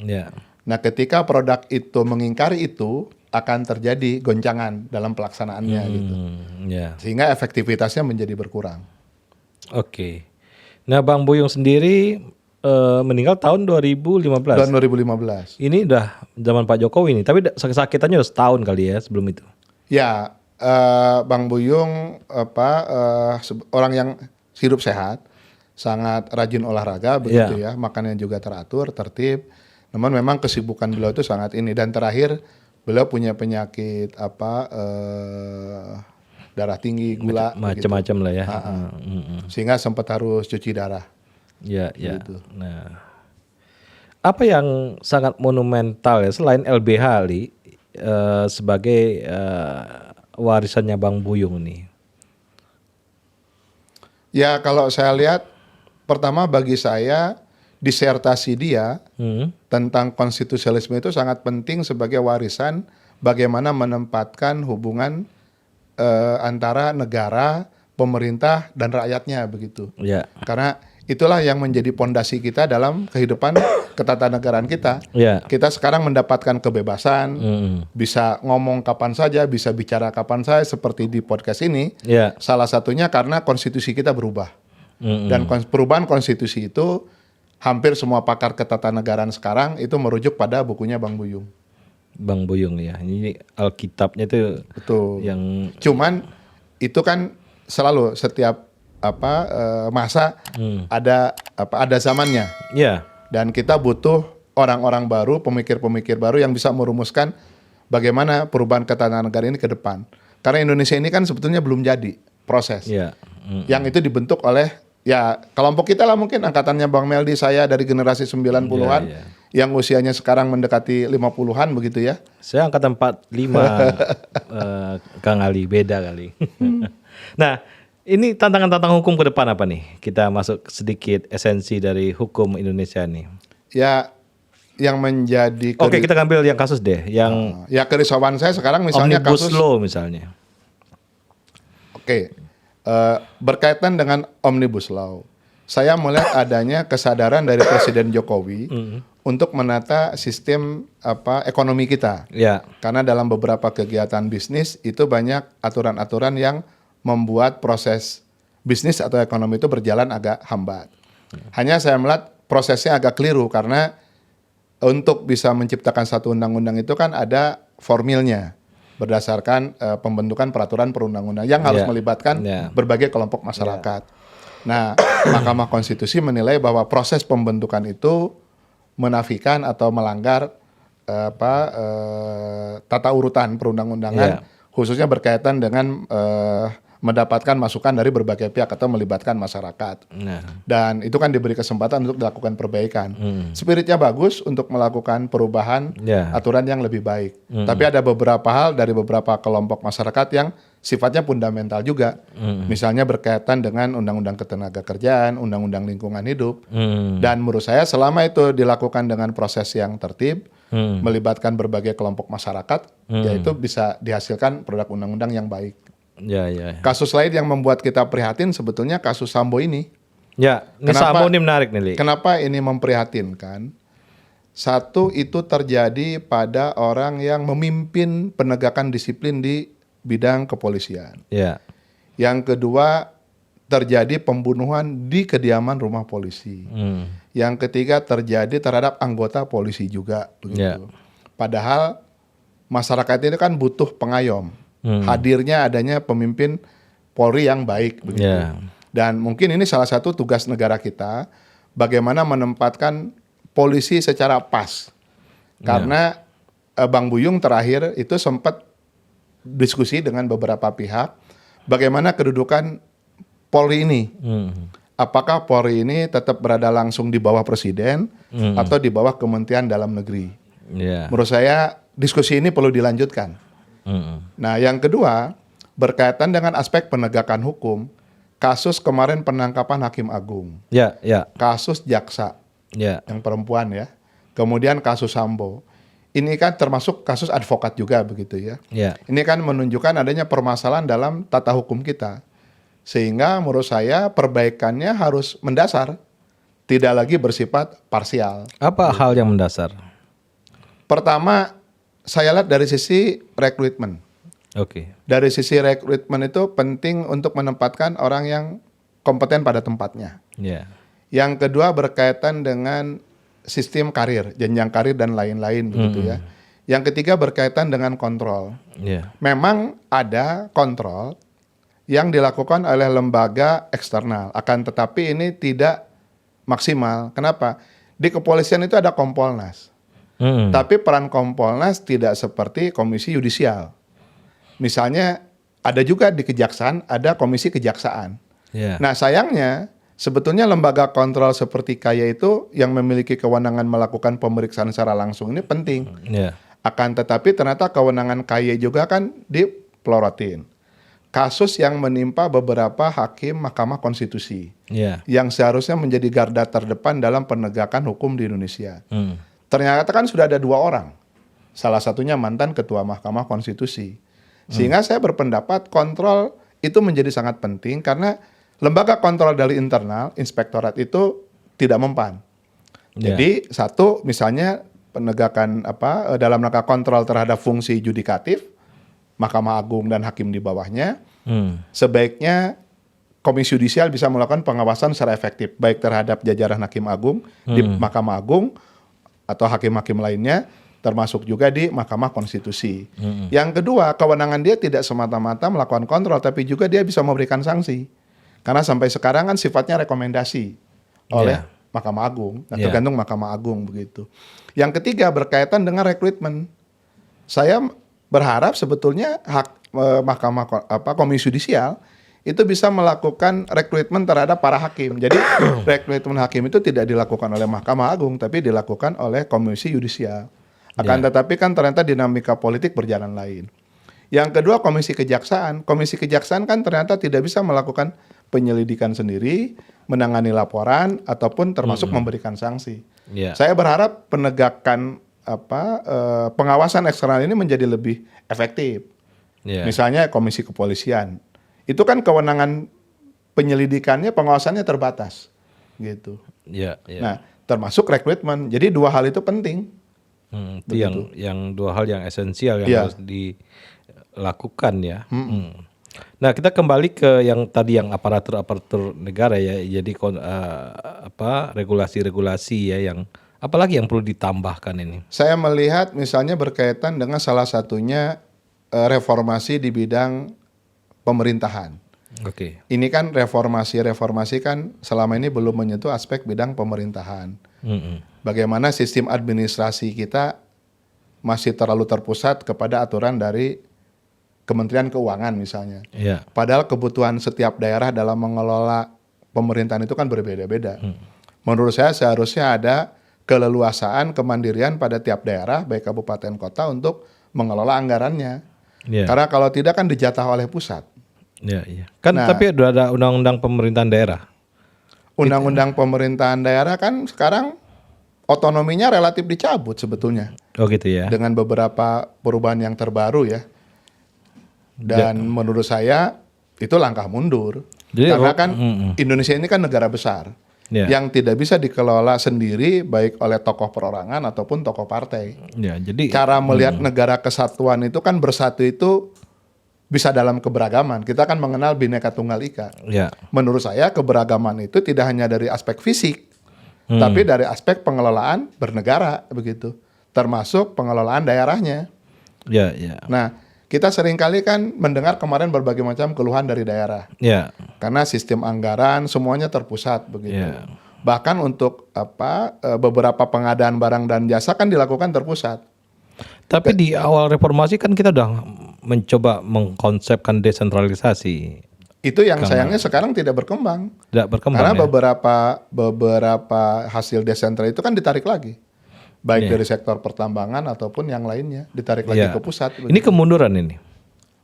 Nah, ketika produk itu mengingkari itu, akan terjadi goncangan dalam pelaksanaannya gitu. Sehingga efektivitasnya menjadi berkurang. Oke. Nah, Bang Buyung sendiri meninggal tahun 2015. Tahun 2015. Ini udah zaman Pak Jokowi nih, tapi sakit-sakitannya udah setahun kali ya sebelum itu. Ya, Bang Buyung orang yang hidup sehat, sangat rajin olahraga begitu ya, makannya juga teratur, tertib. Namun memang kesibukan beliau itu sangat ini, dan terakhir beliau punya penyakit darah tinggi, gula, macam-macam lah ya. Sehingga sempat harus cuci darah. Gitu. Nah, apa yang sangat monumental ya selain LBH Li sebagai warisannya Bang Buyung nih? Ya kalau saya lihat, pertama bagi saya disertasi dia tentang konstitusionalisme itu sangat penting sebagai warisan bagaimana menempatkan hubungan antara negara, pemerintah dan rakyatnya begitu. Karena itulah yang menjadi pondasi kita dalam kehidupan ketatanegaraan kita. Kita sekarang mendapatkan kebebasan, bisa ngomong kapan saja, bisa bicara kapan saja seperti di podcast ini. Salah satunya karena konstitusi kita berubah. Dan perubahan konstitusi itu hampir semua pakar ketatanegaraan sekarang itu merujuk pada bukunya Bang Buyung. Bang Buyung ya. Ini Alkitabnya itu betul. Yang cuman itu kan selalu setiap masa ada zamannya. Dan kita butuh orang-orang baru, pemikir-pemikir baru yang bisa merumuskan bagaimana perubahan ketatanegaraan ini ke depan. Karena Indonesia ini kan sebetulnya belum jadi proses. Yang itu dibentuk oleh ya kelompok kita lah, mungkin angkatannya Bang Meldi, saya dari generasi 90-an yang usianya sekarang mendekati 50-an begitu ya. Saya angkatan 45 Kang Ali, beda kali. Nah, ini tantangan-tantangan hukum ke depan apa nih? Kita masuk sedikit esensi dari hukum Indonesia nih. Ya, yang menjadi Oke, kita ambil yang kasus deh, yang ya kerisauan saya sekarang misalnya Omnibus kasus Law misalnya. Berkaitan dengan Omnibus Law, saya melihat adanya kesadaran dari Presiden Jokowi untuk menata sistem ekonomi kita. Karena dalam beberapa kegiatan bisnis itu banyak aturan-aturan yang membuat proses bisnis atau ekonomi itu berjalan agak hambat. Hanya saya melihat prosesnya agak keliru karena untuk bisa menciptakan satu undang-undang itu kan ada formilnya berdasarkan pembentukan peraturan perundang-undang yang harus melibatkan berbagai kelompok masyarakat. Nah, Mahkamah Konstitusi menilai bahwa proses pembentukan itu menafikan atau melanggar tata urutan perundang-undangan, khususnya berkaitan dengan mendapatkan masukan dari berbagai pihak atau melibatkan masyarakat. Dan itu kan diberi kesempatan untuk dilakukan perbaikan. Spiritnya bagus untuk melakukan perubahan aturan yang lebih baik. Tapi ada beberapa hal dari beberapa kelompok masyarakat yang sifatnya fundamental juga. Misalnya berkaitan dengan Undang-Undang Ketenagakerjaan, Undang-Undang Lingkungan Hidup. Dan menurut saya selama itu dilakukan dengan proses yang tertib, melibatkan berbagai kelompok masyarakat, yaitu bisa dihasilkan produk undang-undang yang baik. Kasus lain yang membuat kita prihatin sebetulnya kasus Sambo ini. Ini Sambo ini menarik nih, Li. Kenapa ini memprihatinkan? Satu, itu terjadi pada orang yang memimpin penegakan disiplin di bidang kepolisian. Yang kedua, terjadi pembunuhan di kediaman rumah polisi. Yang ketiga, terjadi terhadap anggota polisi juga. Begitu. Padahal masyarakat ini kan butuh pengayom. Hadirnya adanya pemimpin Polri yang baik begitu. Dan mungkin ini salah satu tugas negara kita, bagaimana menempatkan polisi secara pas. Karena Bang Buyung terakhir itu sempat diskusi dengan beberapa pihak bagaimana kedudukan Polri ini. apakah Polri ini tetap berada langsung di bawah Presiden atau di bawah Kementerian Dalam Negeri. Menurut saya diskusi ini perlu dilanjutkan. Nah, yang kedua berkaitan dengan aspek penegakan hukum. Kasus kemarin penangkapan Hakim Agung, kasus jaksa yang perempuan ya, kemudian kasus Sambo. Ini kan termasuk kasus advokat juga begitu ya. Ini kan menunjukkan adanya permasalahan dalam tata hukum kita. Sehingga menurut saya perbaikannya harus mendasar, tidak lagi bersifat parsial. Apa hal yang mendasar? Pertama, saya lihat dari sisi rekrutmen. Dari sisi rekrutmen itu penting untuk menempatkan orang yang kompeten pada tempatnya. Yang kedua berkaitan dengan sistem karir, jenjang karir dan lain-lain begitu ya. Yang ketiga berkaitan dengan kontrol. Memang ada kontrol yang dilakukan oleh lembaga eksternal, akan tetapi ini tidak maksimal. Kenapa? Di kepolisian itu ada Kompolnas. Tapi peran Kompolnas tidak seperti Komisi Yudisial. Misalnya ada juga di kejaksaan, ada komisi kejaksaan. Nah sayangnya sebetulnya lembaga kontrol seperti KAY itu yang memiliki kewenangan melakukan pemeriksaan secara langsung ini penting. Akan tetapi ternyata kewenangan KAY juga kan dipelorotin. Kasus yang menimpa beberapa hakim Mahkamah Konstitusi yang seharusnya menjadi garda terdepan dalam penegakan hukum di Indonesia. Ternyata kan sudah ada 2 orang. Salah satunya mantan Ketua Mahkamah Konstitusi. Sehingga saya berpendapat kontrol itu menjadi sangat penting karena lembaga kontrol dari internal, inspektorat itu tidak mempan. Jadi satu misalnya penegakan dalam rangka kontrol terhadap fungsi yudikatif, Mahkamah Agung dan hakim di bawahnya, sebaiknya Komisi Yudisial bisa melakukan pengawasan secara efektif baik terhadap jajaran Hakim Agung di Mahkamah Agung atau hakim-hakim lainnya, termasuk juga di Mahkamah Konstitusi. Yang kedua, kewenangan dia tidak semata-mata melakukan kontrol, tapi juga dia bisa memberikan sanksi. Karena sampai sekarang kan sifatnya rekomendasi oleh Mahkamah Agung, tergantung Mahkamah Agung begitu. Yang ketiga berkaitan dengan rekrutmen. Saya berharap sebetulnya Komisi Yudisial itu bisa melakukan rekrutmen terhadap para hakim. Jadi rekrutmen hakim itu tidak dilakukan oleh Mahkamah Agung, tapi dilakukan oleh Komisi Yudisial. Akan tetapi kan ternyata dinamika politik berjalan lain. Yang kedua Komisi Kejaksaan. Komisi Kejaksaan kan ternyata tidak bisa melakukan penyelidikan sendiri, menangani laporan, ataupun termasuk memberikan sanksi. Saya berharap penegakan pengawasan eksternal ini menjadi lebih efektif. Misalnya Komisi Kepolisian. Itu kan kewenangan penyelidikannya, pengawasannya terbatas. Gitu. Nah, termasuk rekrutmen. Jadi 2 hal itu penting. Itu yang 2 hal yang esensial yang harus dilakukan ya. Nah kita kembali ke yang tadi yang aparatur negara ya. Jadi regulasi-regulasi ya yang apalagi yang perlu ditambahkan ini. Saya melihat misalnya berkaitan dengan salah satunya reformasi di bidang pemerintahan. Ini kan reformasi kan selama ini belum menyentuh aspek bidang pemerintahan. Bagaimana sistem administrasi kita masih terlalu terpusat kepada aturan dari Kementerian Keuangan misalnya. Padahal kebutuhan setiap daerah dalam mengelola pemerintahan itu kan berbeda-beda. Menurut saya seharusnya ada keleluasaan, kemandirian pada tiap daerah, baik kabupaten kota untuk mengelola anggarannya. Karena kalau tidak kan dijatah oleh pusat. Kan tapi ada undang-undang pemerintahan daerah. Undang-undang pemerintahan daerah kan sekarang otonominya relatif dicabut sebetulnya. Gitu ya. Dengan beberapa perubahan yang terbaru ya. Dan menurut saya itu langkah mundur. Karena kan Indonesia ini kan negara besar. Yang tidak bisa dikelola sendiri baik oleh tokoh perorangan ataupun tokoh partai. Jadi cara melihat negara kesatuan itu kan bersatu itu bisa dalam keberagaman. Kita kan mengenal Bhinneka Tunggal Ika. Menurut saya keberagaman itu tidak hanya dari aspek fisik, tapi dari aspek pengelolaan bernegara begitu, termasuk pengelolaan daerahnya. Nah, kita seringkali kan mendengar kemarin berbagai macam keluhan dari daerah. Karena sistem anggaran semuanya terpusat begitu. Bahkan untuk beberapa pengadaan barang dan jasa kan dilakukan terpusat. Tapi di awal reformasi kan kita udah mencoba mengkonsepkan desentralisasi. Itu yang sayangnya sekarang tidak berkembang. Tidak berkembang. Karena ya? beberapa hasil desentra itu kan ditarik lagi. Baik dari sektor pertambangan ataupun yang lainnya ditarik lagi ke pusat. Ini kemunduran ini.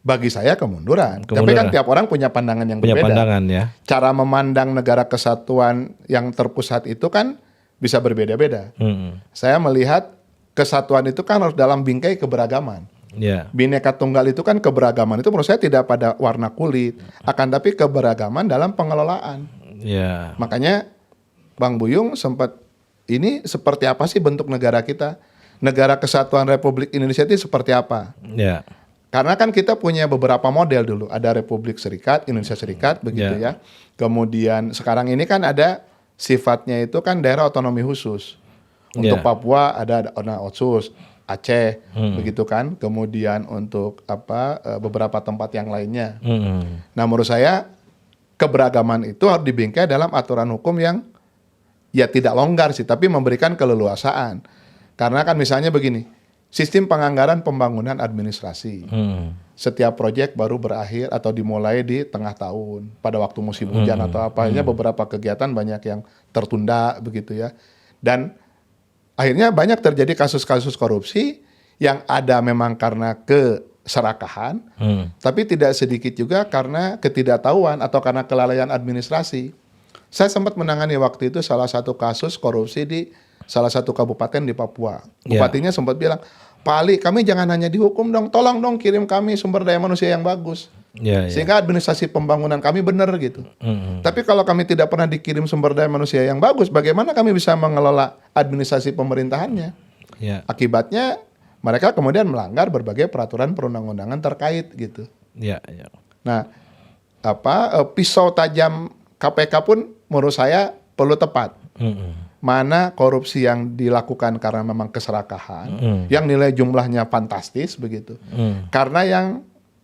Bagi saya kemunduran. Tapi kan tiap orang punya pandangan yang berbeda. Pandangan ya. Cara memandang negara kesatuan yang terpusat itu kan bisa berbeda-beda. Saya melihat kesatuan itu kan harus dalam bingkai keberagaman. Bhinneka Tunggal itu kan keberagaman itu menurut saya tidak pada warna kulit, akan tapi keberagaman dalam pengelolaan. Makanya Bang Buyung sempat ini seperti apa sih bentuk negara kita? Negara Kesatuan Republik Indonesia itu seperti apa? Karena kan kita punya beberapa model dulu, ada Republik Serikat, Indonesia Serikat begitu ya. Kemudian sekarang ini kan ada sifatnya itu kan daerah otonomi khusus. Untuk Papua ada Otsus, Aceh, begitu kan. Kemudian untuk beberapa tempat yang lainnya. Nah, menurut saya keberagaman itu harus dibingkai dalam aturan hukum yang ya tidak longgar sih, tapi memberikan keleluasaan. Karena kan misalnya begini, sistem penganggaran pembangunan administrasi. Setiap proyek baru berakhir atau dimulai di tengah tahun pada waktu musim hujan atau apanya, beberapa kegiatan banyak yang tertunda begitu ya. Dan akhirnya banyak terjadi kasus-kasus korupsi yang ada memang karena keserakahan, tapi tidak sedikit juga karena ketidaktahuan atau karena kelalaian administrasi. Saya sempat menangani waktu itu salah satu kasus korupsi di salah satu kabupaten di Papua. Bupatinya sempat bilang, Pak Ali, kami jangan hanya dihukum dong, tolong dong kirim kami sumber daya manusia yang bagus. Sehingga administrasi pembangunan kami benar gitu. Tapi kalau kami tidak pernah dikirim sumber daya manusia yang bagus, bagaimana kami bisa mengelola administrasi pemerintahannya? Akibatnya mereka kemudian melanggar berbagai peraturan perundang-undangan terkait gitu. Nah, pisau tajam KPK pun menurut saya perlu tepat. Mana korupsi yang dilakukan karena memang keserakahan, yang nilai jumlahnya fantastis begitu. Karena yang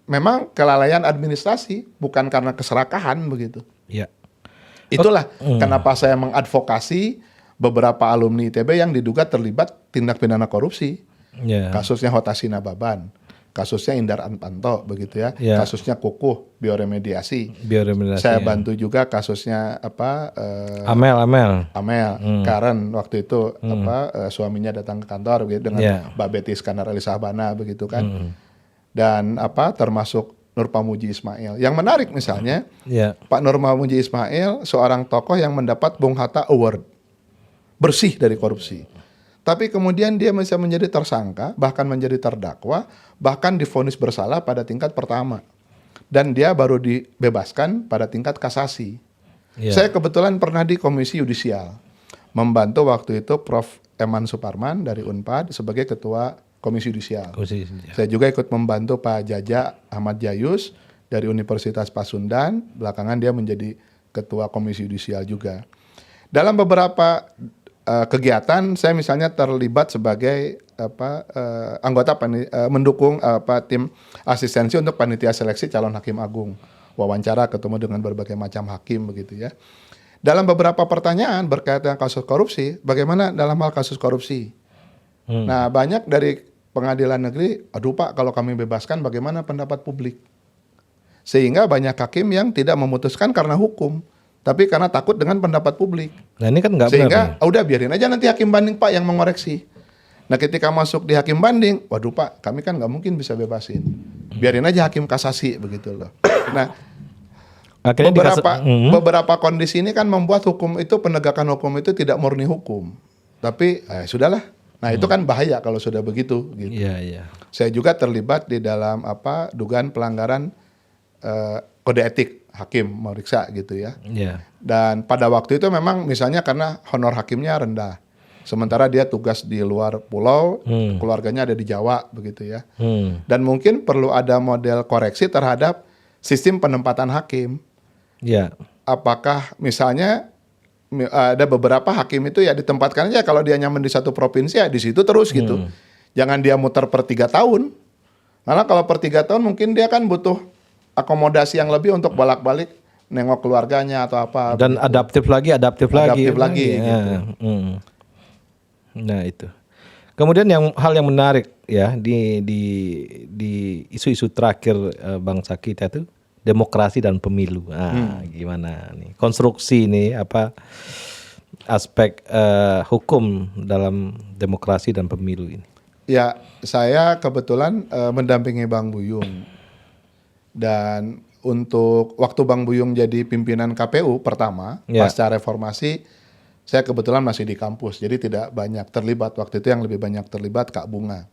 memang kelalaian administrasi, bukan karena keserakahan begitu. Itulah kenapa saya mengadvokasi beberapa alumni ITB yang diduga terlibat tindak pidana korupsi. Kasusnya Hotasina Baban, kasusnya Indar Anpanto begitu ya, kasusnya Kukuh bioremediasi. Saya bantu juga kasusnya Amel, Karen waktu itu suaminya datang ke kantor begitu dengan Mbak Betty Iskandar Elisabana begitu kan. Dan termasuk Nur Pamuji Ismail. Yang menarik misalnya, Pak Nur Pamuji Ismail seorang tokoh yang mendapat Bung Hatta Award, bersih dari korupsi. Tapi kemudian dia bisa menjadi tersangka, bahkan menjadi terdakwa, bahkan divonis bersalah pada tingkat pertama. Dan dia baru dibebaskan pada tingkat kasasi. Saya kebetulan pernah di Komisi Yudisial, membantu waktu itu Prof. Eman Suparman dari Unpad sebagai Ketua Komisi Yudisial. Saya juga ikut membantu Pak Jaja Ahmad Jayus dari Universitas Pasundan. Belakangan dia menjadi Ketua Komisi Yudisial juga. Dalam beberapa kegiatan, saya misalnya terlibat sebagai anggota mendukung tim asistensi untuk panitia seleksi calon hakim agung. Wawancara, ketemu dengan berbagai macam hakim begitu ya. Dalam beberapa pertanyaan berkaitan kasus korupsi, bagaimana dalam hal kasus korupsi? Nah, banyak dari pengadilan negeri, aduh Pak, kalau kami bebaskan bagaimana pendapat publik? Sehingga banyak hakim yang tidak memutuskan karena hukum, tapi karena takut dengan pendapat publik. Nah ini kan nggak benar. Sehingga udah biarin aja nanti hakim banding Pak yang mengoreksi. Nah ketika masuk di hakim banding, waduh Pak, kami kan nggak mungkin bisa bebasin. Biarin aja hakim kasasi begitu loh. Nah akhirnya beberapa kondisi ini kan membuat hukum itu, penegakan hukum itu tidak murni hukum. Tapi sudahlah. Nah itu kan bahaya kalau sudah begitu. Gitu. Saya juga terlibat di dalam dugaan pelanggaran kode etik hakim meriksa gitu ya. Dan pada waktu itu memang misalnya karena honor hakimnya rendah. Sementara dia tugas di luar pulau, keluarganya ada di Jawa begitu ya. Dan mungkin perlu ada model koreksi terhadap sistem penempatan hakim. Apakah misalnya ada beberapa hakim itu ya ditempatkan aja kalau dia nyaman di satu provinsi ya di situ terus gitu. Jangan dia muter per 3 tahun. Karena kalau per 3 tahun mungkin dia kan butuh akomodasi yang lebih untuk bolak-balik nengok keluarganya atau apa. Dan begitu. adaptif lagi gitu. Nah itu. Kemudian hal yang menarik ya di isu-isu terakhir bangsa kita itu demokrasi dan pemilu. Gimana nih konstruksi ini apa aspek hukum dalam demokrasi dan pemilu ini? Ya, saya kebetulan mendampingi Bang Buyung. Dan untuk waktu Bang Buyung jadi pimpinan KPU pertama, pasca reformasi, saya kebetulan masih di kampus, jadi tidak banyak terlibat. Waktu itu yang lebih banyak terlibat Kak Bunga.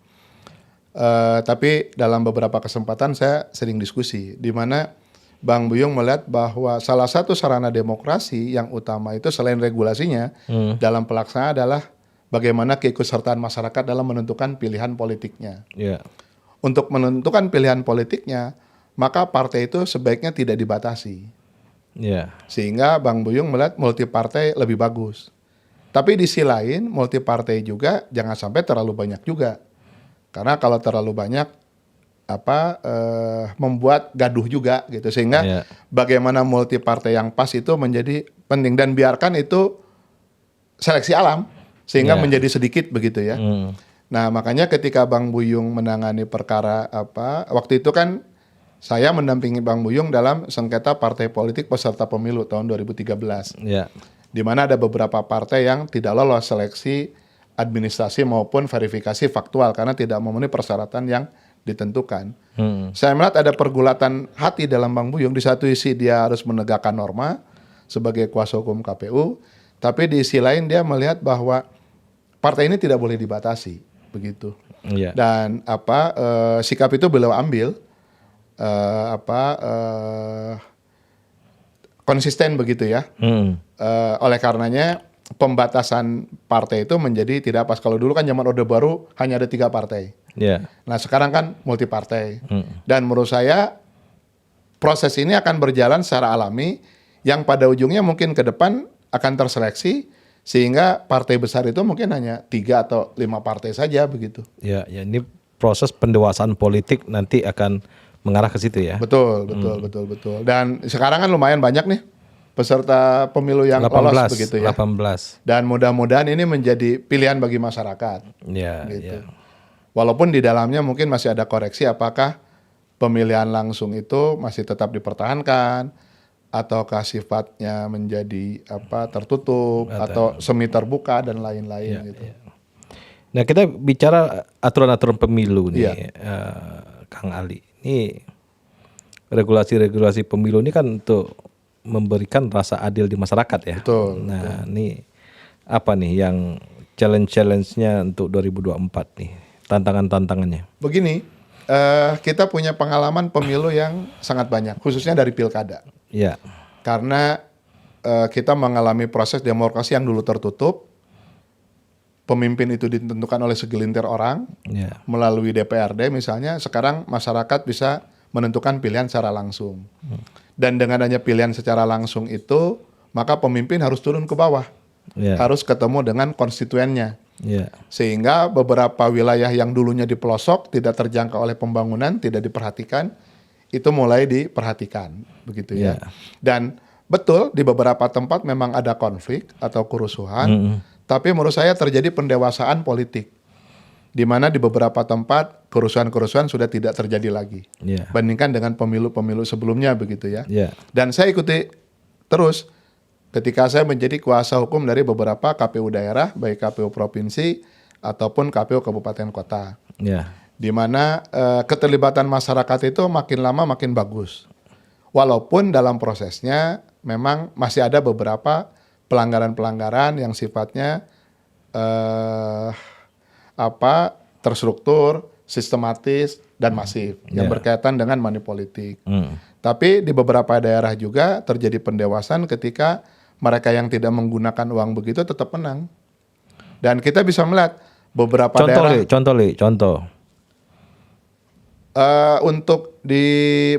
Tapi dalam beberapa kesempatan saya sering diskusi, di mana Bang Buyung melihat bahwa salah satu sarana demokrasi yang utama itu selain regulasinya, dalam pelaksanaan adalah bagaimana keikutsertaan masyarakat dalam menentukan pilihan politiknya. Untuk menentukan pilihan politiknya, maka partai itu sebaiknya tidak dibatasi. Sehingga Bang Buyung melihat multi partai lebih bagus. Tapi di sisi lain multi partai juga jangan sampai terlalu banyak juga. Karena kalau terlalu banyak membuat gaduh juga gitu. Sehingga bagaimana multi partai yang pas itu menjadi penting, dan biarkan itu seleksi alam sehingga menjadi sedikit begitu ya. Nah, makanya ketika Bang Buyung menangani perkara waktu itu kan saya mendampingi Bang Buyung dalam sengketa partai politik peserta pemilu tahun 2013. Di mana ada beberapa partai yang tidak lolos seleksi administrasi maupun verifikasi faktual karena tidak memenuhi persyaratan yang ditentukan. Saya melihat ada pergulatan hati dalam Bang Buyung. Di satu sisi dia harus menegakkan norma sebagai kuasa hukum KPU, tapi di sisi lain dia melihat bahwa partai ini tidak boleh dibatasi, begitu. Dan sikap itu beliau ambil konsisten begitu ya. Oleh karenanya pembatasan partai itu menjadi tidak pas. Kalau dulu kan zaman Orde Baru hanya ada 3 partai. Nah sekarang kan multi partai. Dan menurut saya proses ini akan berjalan secara alami, yang pada ujungnya mungkin ke depan akan terseleksi sehingga partai besar itu mungkin hanya 3 atau 5 partai saja begitu. Ini proses pendewasaan politik nanti akan mengarah ke situ ya. Betul. Dan sekarang kan lumayan banyak nih peserta pemilu yang 18, lolos begitu ya. 18. Dan mudah-mudahan ini menjadi pilihan bagi masyarakat. Gitu. Walaupun di dalamnya mungkin masih ada koreksi apakah pemilihan langsung itu masih tetap dipertahankan ataukah sifatnya menjadi tertutup atau semi terbuka dan lain-lain gitu. Nah, kita bicara aturan-aturan pemilu nih, Kang Ali. Ini regulasi-regulasi pemilu ini kan untuk memberikan rasa adil di masyarakat ya. Nah, ini apa nih yang challenge-nya untuk 2024 nih, tantangan-tantangannya? Begini, kita punya pengalaman pemilu yang sangat banyak, khususnya dari pilkada. Karena kita mengalami proses demokrasi yang dulu tertutup, pemimpin itu ditentukan oleh segelintir orang melalui DPRD misalnya. Sekarang masyarakat bisa menentukan pilihan secara langsung. Dan dengan adanya pilihan secara langsung itu, maka pemimpin harus turun ke bawah, harus ketemu dengan konstituennya. Sehingga beberapa wilayah yang dulunya di pelosok tidak terjangkau oleh pembangunan, tidak diperhatikan, itu mulai diperhatikan begitu ya. Dan betul di beberapa tempat memang ada konflik atau kerusuhan. Tapi menurut saya terjadi pendewasaan politik, di mana di beberapa tempat kerusuhan-kerusuhan sudah tidak terjadi lagi, bandingkan dengan pemilu-pemilu sebelumnya begitu ya. Dan saya ikuti terus ketika saya menjadi kuasa hukum dari beberapa KPU daerah, baik KPU provinsi ataupun KPU kabupaten kota, di mana keterlibatan masyarakat itu makin lama makin bagus. Walaupun dalam prosesnya memang masih ada beberapa pelanggaran-pelanggaran yang sifatnya terstruktur, sistematis dan masif yang berkaitan dengan money politik. Tapi di beberapa daerah juga terjadi pendewasaan ketika mereka yang tidak menggunakan uang begitu tetap menang. Dan kita bisa melihat beberapa daerah. Contoh. Untuk di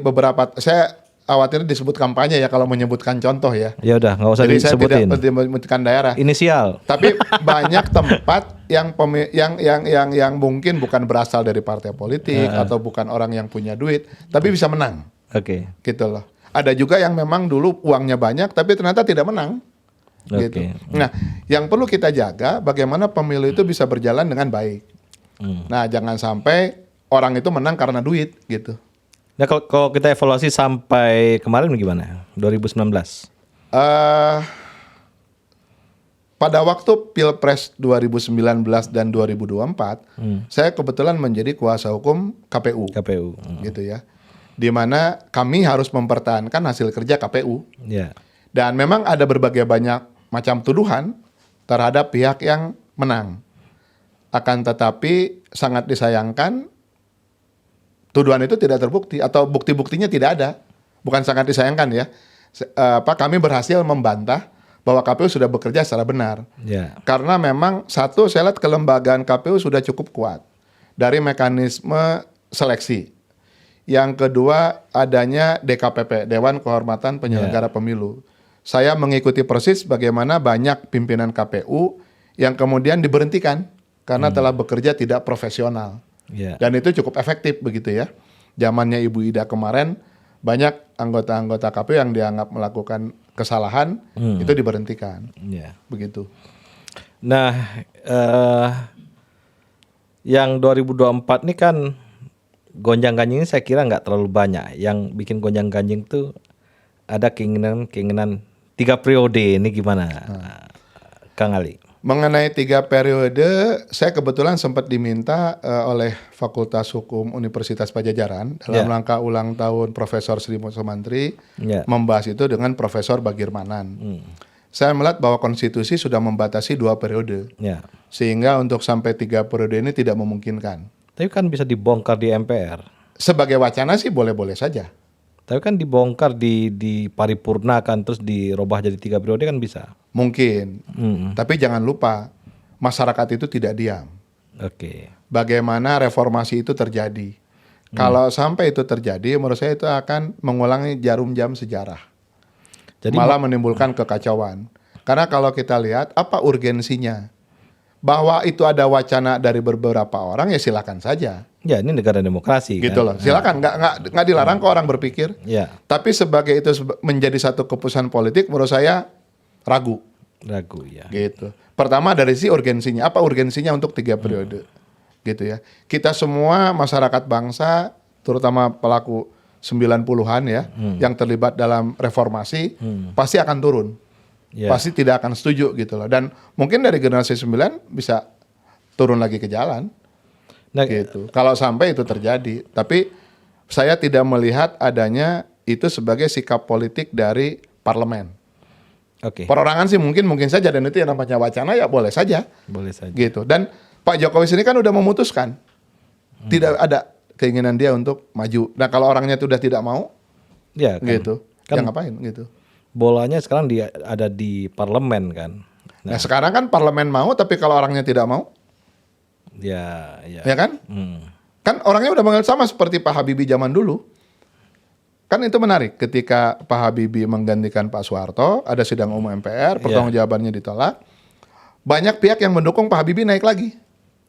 beberapa, saya khawatir disebut kampanye ya kalau menyebutkan contoh ya. Ya udah, nggak usah Jadi disebutin. saya tidak menyebutkan daerah. Inisial. Tapi banyak tempat yang mungkin bukan berasal dari partai politik atau bukan orang yang punya duit, tapi bisa menang. Gitu loh. Ada juga yang memang dulu uangnya banyak, tapi ternyata tidak menang. Gitu. Nah, yang perlu kita jaga bagaimana pemilu itu bisa berjalan dengan baik. Nah, jangan sampai orang itu menang karena duit gitu. Nah kalau kita evaluasi sampai kemarin gimana? 2019? Pada waktu Pilpres 2019 dan 2024, saya kebetulan menjadi kuasa hukum KPU. Gitu ya. Di mana kami harus mempertahankan hasil kerja KPU. Yeah. Dan memang ada berbagai banyak macam tuduhan terhadap pihak yang menang. Akan tetapi sangat disayangkan tuduhan itu tidak terbukti atau bukti-buktinya tidak ada. Bukan sangat disayangkan ya. Kami berhasil membantah bahwa KPU sudah bekerja secara benar. Yeah. Karena memang satu, saya lihat kelembagaan KPU sudah cukup kuat dari mekanisme seleksi. Yang kedua, adanya DKPP, Dewan Kehormatan Penyelenggara Pemilu. Saya mengikuti persis bagaimana banyak pimpinan KPU yang kemudian diberhentikan karena telah bekerja tidak profesional. Yeah. Dan itu cukup efektif begitu ya. Zamannya Ibu Ida kemarin, banyak anggota-anggota KPU yang dianggap melakukan kesalahan itu diberhentikan, begitu. Nah, yang 2024 ini kan gonjang-ganjing saya kira nggak terlalu banyak. Yang bikin gonjang-ganjing tuh ada keinginan 3 periode. Ini gimana, Kang Ali? Mengenai 3 periode, saya kebetulan sempat diminta oleh Fakultas Hukum Universitas Padjadjaran dalam rangka ulang tahun Profesor Sri Sumantri membahas itu dengan Profesor Bagirmanan. Saya melihat bahwa konstitusi sudah membatasi 2 periode, sehingga untuk sampai 3 periode ini tidak memungkinkan. Tapi kan bisa dibongkar di MPR. Sebagai wacana sih boleh-boleh saja. Tapi kan dibongkar di paripurna kan terus dirubah jadi 3 periode kan bisa. Mungkin. Tapi jangan lupa masyarakat itu tidak diam. Oke. Bagaimana reformasi itu terjadi. Kalau sampai itu terjadi, menurut saya itu akan mengulangi jarum jam sejarah. Jadi malah menimbulkan kekacauan. Karena kalau kita lihat apa urgensinya. Bahwa itu ada wacana dari beberapa orang ya silakan saja. Ya ini negara demokrasi gitu kan? Loh, silakan nggak dilarang kok orang berpikir. Tapi sebagai itu menjadi satu keputusan politik menurut saya ragu ya. Gitu. Pertama dari sisi urgensinya, apa urgensinya untuk 3 periode, gitu ya. Kita semua masyarakat bangsa, terutama pelaku 90-an ya, yang terlibat dalam reformasi, pasti akan turun, pasti tidak akan setuju gitu loh. Dan mungkin dari generasi 9 bisa turun lagi ke jalan. Nah, gitu. Kalau sampai itu terjadi, tapi saya tidak melihat adanya itu sebagai sikap politik dari parlemen. Perorangan sih mungkin saja, dan itu yang namanya wacana ya boleh saja. Gitu. Dan Pak Jokowi sini kan udah memutuskan tidak ada keinginan dia untuk maju. Nah kalau orangnya itu udah tidak mau, gitu, ya ngapain gitu. Bolanya sekarang ada di parlemen kan. Nah sekarang kan parlemen mau, tapi kalau orangnya tidak mau. Ya kan? Kan orangnya udah manggil sama seperti Pak Habibie zaman dulu. Kan itu menarik ketika Pak Habibie menggantikan Pak Soeharto, ada sidang umum MPR, pertanggungjawabannya ditolak. Banyak pihak yang mendukung Pak Habibie naik lagi.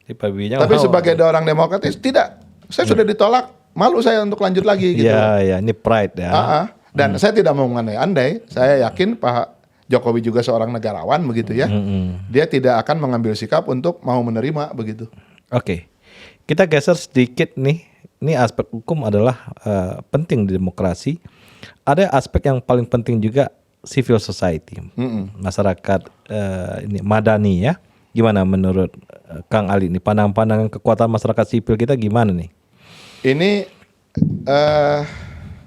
Tapi sebagai orang demokratis, tidak. Saya sudah ditolak, malu saya untuk lanjut lagi gitu. Ini pride ya. Dan saya tidak mau mengandai-andai, saya yakin Pak Jokowi juga seorang negarawan begitu ya. Dia tidak akan mengambil sikap untuk mau menerima begitu. Oke. Kita geser sedikit nih. Ini aspek hukum adalah penting di demokrasi. Ada aspek yang paling penting juga, civil society. Masyarakat ini madani ya. Gimana menurut Kang Ali ini pandangan kekuatan masyarakat sipil kita gimana nih? Ini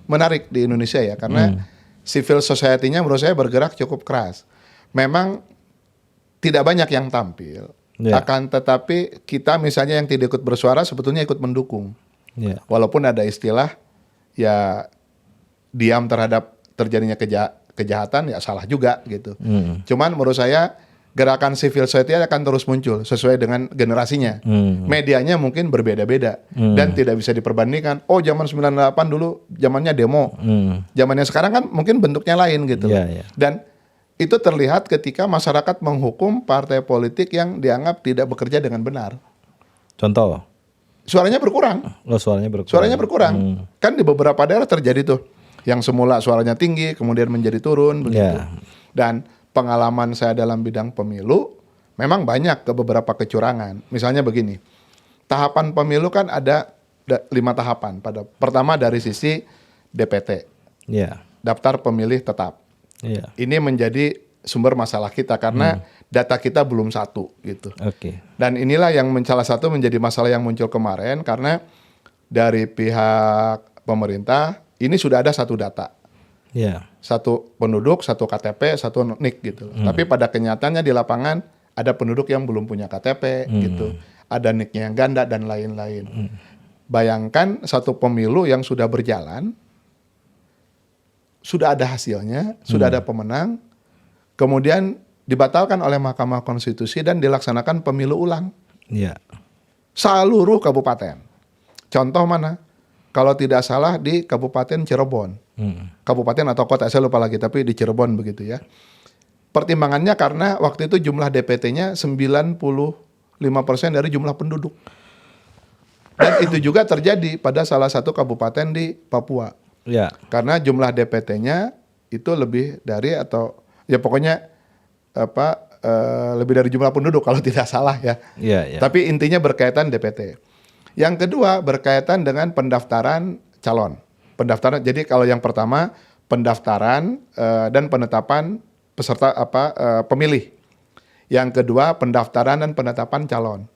menarik di Indonesia ya, karena civil society-nya menurut saya bergerak cukup keras. Memang tidak banyak yang tampil, akan tetapi kita misalnya yang tidak ikut bersuara sebetulnya ikut mendukung. Walaupun ada istilah ya diam terhadap terjadinya kejahatan ya salah juga gitu. Cuman menurut saya gerakan civil society akan terus muncul sesuai dengan generasinya. Medianya mungkin berbeda-beda dan tidak bisa diperbandingkan. Oh, zaman 98 dulu zamannya demo. Zamannya sekarang kan mungkin bentuknya lain gitu. Dan itu terlihat ketika masyarakat menghukum partai politik yang dianggap tidak bekerja dengan benar. Contoh? Suaranya berkurang. Suaranya berkurang. Kan di beberapa daerah terjadi tuh. Yang semula suaranya tinggi kemudian menjadi turun begitu. Dan pengalaman saya dalam bidang pemilu, memang banyak beberapa kecurangan. Misalnya begini, tahapan pemilu kan ada 5 tahapan. Pertama dari sisi DPT, daftar pemilih tetap. Ini menjadi sumber masalah kita karena data kita belum satu gitu. Dan inilah yang salah satu menjadi masalah yang muncul kemarin karena dari pihak pemerintah ini sudah ada satu data. Satu penduduk, satu KTP, satu NIK gitu. Tapi pada kenyataannya di lapangan ada penduduk yang belum punya KTP gitu. Ada NIK-nya yang ganda dan lain-lain. Bayangkan satu pemilu yang sudah berjalan, sudah ada hasilnya, sudah ada pemenang, kemudian dibatalkan oleh Mahkamah Konstitusi dan dilaksanakan pemilu ulang. Seluruh kabupaten. Contoh mana? Kalau tidak salah di Kabupaten Cirebon. Kabupaten atau kota, saya lupa lagi, tapi di Cirebon begitu ya. Pertimbangannya karena waktu itu jumlah DPT-nya 95% dari jumlah penduduk. Dan itu juga terjadi pada salah satu kabupaten di Papua. Karena jumlah DPT-nya itu lebih dari atau ya pokoknya lebih dari jumlah penduduk kalau tidak salah ya. Tapi intinya berkaitan DPT. Yang kedua berkaitan dengan pendaftaran calon. Jadi kalau yang pertama pendaftaran dan penetapan peserta pemilih. Yang kedua pendaftaran dan penetapan calon.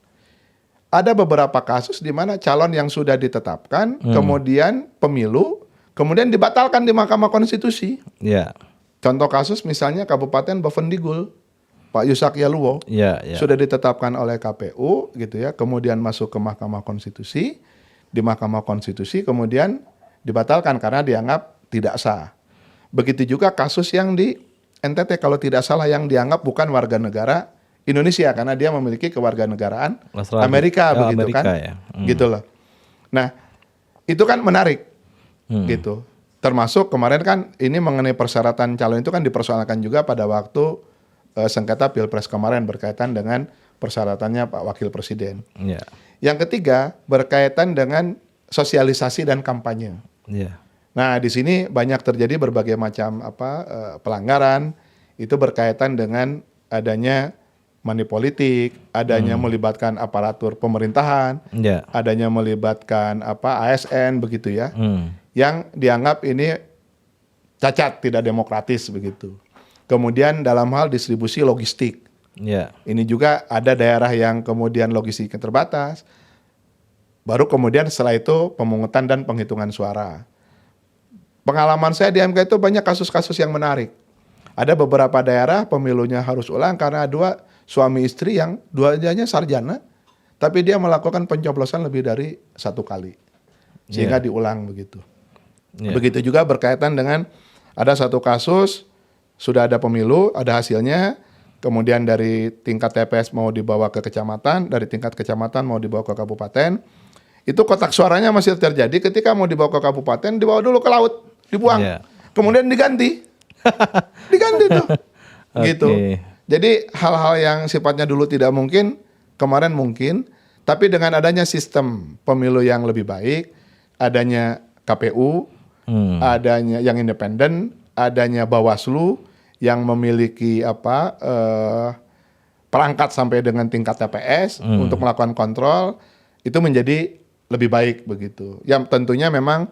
Ada beberapa kasus di mana calon yang sudah ditetapkan kemudian pemilu kemudian dibatalkan di Mahkamah Konstitusi. Contoh kasus misalnya Kabupaten Bovendigul, Pak Yusak Yaluwo sudah ditetapkan oleh KPU gitu ya, kemudian masuk ke Mahkamah Konstitusi, di Mahkamah Konstitusi kemudian dibatalkan karena dianggap tidak sah. Begitu juga kasus yang di NTT kalau tidak salah yang dianggap bukan warga negara Indonesia karena dia memiliki kewarganegaraan Amerika begitu Amerika, kan, gitu loh. Nah itu kan menarik. Gitu. Termasuk kemarin kan ini mengenai persyaratan calon itu kan dipersoalkan juga pada waktu sengketa Pilpres kemarin berkaitan dengan persyaratannya Pak Wakil Presiden. Yang ketiga berkaitan dengan sosialisasi dan kampanye. Nah di sini banyak terjadi berbagai macam pelanggaran itu berkaitan dengan adanya money politik, adanya melibatkan aparatur pemerintahan, adanya melibatkan ASN begitu ya. Yang dianggap ini cacat, tidak demokratis begitu. Kemudian dalam hal distribusi logistik. Ini juga ada daerah yang kemudian logistiknya terbatas. Baru kemudian setelah itu pemungutan dan penghitungan suara. Pengalaman saya di MK itu banyak kasus-kasus yang menarik. Ada beberapa daerah pemilunya harus ulang karena dua suami istri yang dua-duanya sarjana, tapi dia melakukan pencoblosan lebih dari 1 kali. Sehingga diulang begitu. Begitu juga berkaitan dengan ada satu kasus sudah ada pemilu, ada hasilnya, kemudian dari tingkat TPS mau dibawa ke kecamatan, dari tingkat kecamatan mau dibawa ke kabupaten, itu kotak suaranya masih terjadi. Ketika mau dibawa ke kabupaten, dibawa dulu ke laut, dibuang, kemudian diganti, diganti tuh, gitu. Jadi hal-hal yang sifatnya dulu tidak mungkin, kemarin mungkin, tapi dengan adanya sistem pemilu yang lebih baik, adanya KPU, adanya yang independen, adanya Bawaslu yang memiliki perangkat sampai dengan tingkat TPS untuk melakukan kontrol, itu menjadi lebih baik begitu. Yang tentunya memang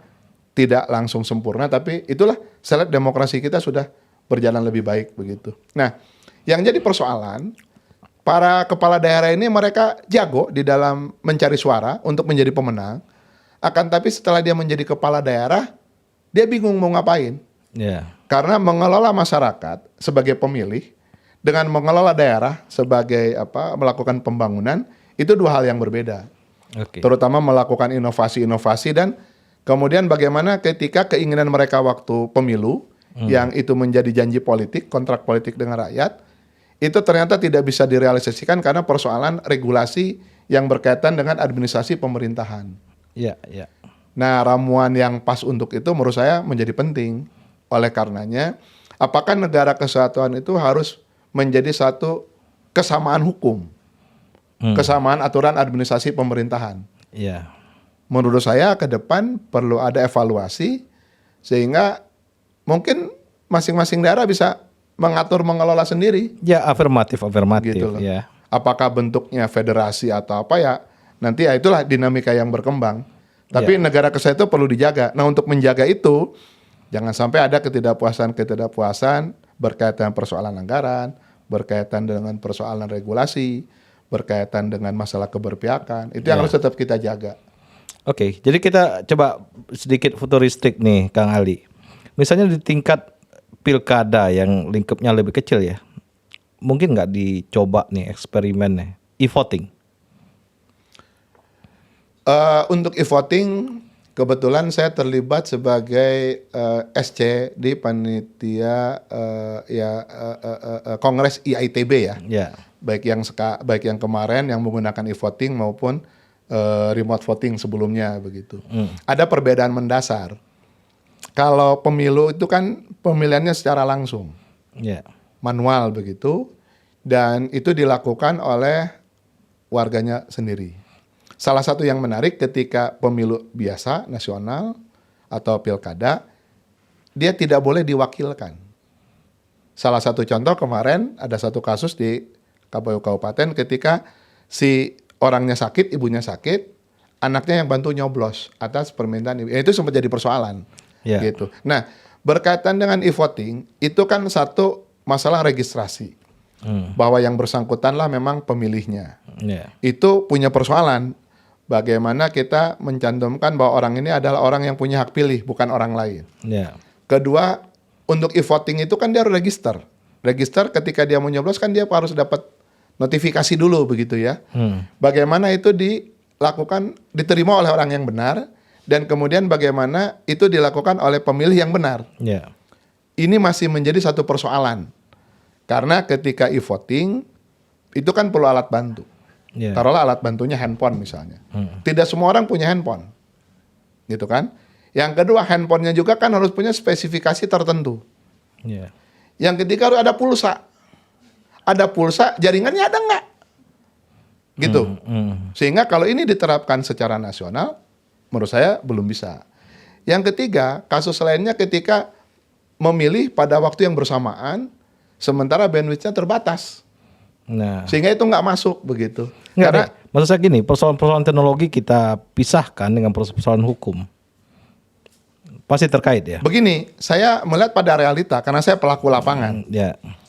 tidak langsung sempurna, tapi itulah saya lihat demokrasi kita sudah berjalan lebih baik begitu. Nah, yang jadi persoalan, para kepala daerah ini mereka jago di dalam mencari suara untuk menjadi pemenang. Akan tapi setelah dia menjadi kepala daerah, dia bingung mau ngapain. Karena mengelola masyarakat sebagai pemilih dengan mengelola daerah sebagai melakukan pembangunan itu dua hal yang berbeda. Terutama melakukan inovasi-inovasi dan kemudian bagaimana ketika keinginan mereka waktu pemilu yang itu menjadi janji politik, kontrak politik dengan rakyat, itu ternyata tidak bisa direalisasikan karena persoalan regulasi yang berkaitan dengan administrasi pemerintahan. Nah, ramuan yang pas untuk itu menurut saya menjadi penting. Oleh karenanya, apakah negara kesatuan itu harus menjadi satu kesamaan hukum, kesamaan aturan administrasi pemerintahan? Menurut saya ke depan perlu ada evaluasi sehingga mungkin masing-masing daerah bisa mengatur mengelola sendiri. Afirmatif gitu loh. Apakah bentuknya federasi atau apa ya? Nanti itulah dinamika yang berkembang. Tapi negara kesatuan itu perlu dijaga. Nah, untuk menjaga itu jangan sampai ada ketidakpuasan berkaitan persoalan anggaran, berkaitan dengan persoalan regulasi, berkaitan dengan masalah keberpihakan. Itu yang harus tetap kita jaga. Oke, jadi kita coba sedikit futuristik nih, Kang Ali. Misalnya di tingkat pilkada yang lingkupnya lebih kecil ya, mungkin nggak dicoba nih eksperimennya, e-voting? Untuk e-voting, kebetulan saya terlibat sebagai SC di panitia Kongres IITB ya. Yeah. Baik yang kemarin yang menggunakan e-voting maupun remote voting sebelumnya begitu. Ada perbedaan mendasar. Kalau pemilu itu kan pemilihannya secara langsung, manual begitu, dan itu dilakukan oleh warganya sendiri. Salah satu yang menarik ketika pemilu biasa, nasional, atau pilkada, dia tidak boleh diwakilkan. Salah satu contoh kemarin ada satu kasus di kabupaten ketika si orangnya sakit, ibunya sakit, anaknya yang bantu nyoblos atas permintaan ibu. Itu sempat jadi persoalan. Gitu. Nah, berkaitan dengan e-voting, itu kan satu masalah registrasi. Bahwa yang bersangkutanlah memang pemilihnya. Itu punya persoalan. Bagaimana kita mencantumkan bahwa orang ini adalah orang yang punya hak pilih, bukan orang lain. Kedua, untuk e-voting itu kan dia harus register. Register ketika dia mau nyoblos kan dia harus dapat notifikasi dulu begitu ya. Bagaimana itu dilakukan, diterima oleh orang yang benar, dan kemudian bagaimana itu dilakukan oleh pemilih yang benar. Ini masih menjadi satu persoalan. Karena ketika e-voting, itu kan perlu alat bantu. Taruhlah alat bantunya handphone misalnya. Tidak semua orang punya handphone. Gitu kan? Yang kedua, handphonenya juga kan harus punya spesifikasi tertentu. Yang ketiga harus ada pulsa. Ada pulsa, jaringannya ada nggak? Gitu. Sehingga kalau ini diterapkan secara nasional, menurut saya belum bisa. Yang ketiga, kasus lainnya ketika memilih pada waktu yang bersamaan, sementara bandwidth-nya terbatas. Sehingga itu nggak masuk begitu. Karena maksud saya gini, persoalan-persoalan teknologi kita pisahkan dengan persoalan hukum. Pasti terkait ya. Begini, saya melihat pada realita karena saya pelaku lapangan.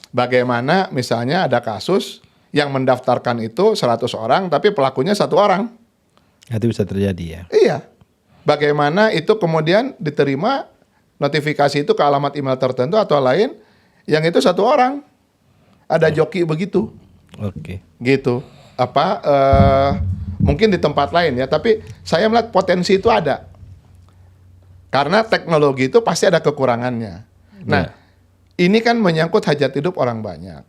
Bagaimana misalnya ada kasus yang mendaftarkan itu 100 orang tapi pelakunya 1 orang. Itu bisa terjadi ya. Iya. Bagaimana itu kemudian diterima notifikasi itu ke alamat email tertentu atau lain yang itu 1 orang. Ada joki begitu. Gitu. Mungkin di tempat lain ya, tapi saya melihat potensi itu ada. Karena teknologi itu pasti ada kekurangannya. Nah, ini kan menyangkut hajat hidup orang banyak.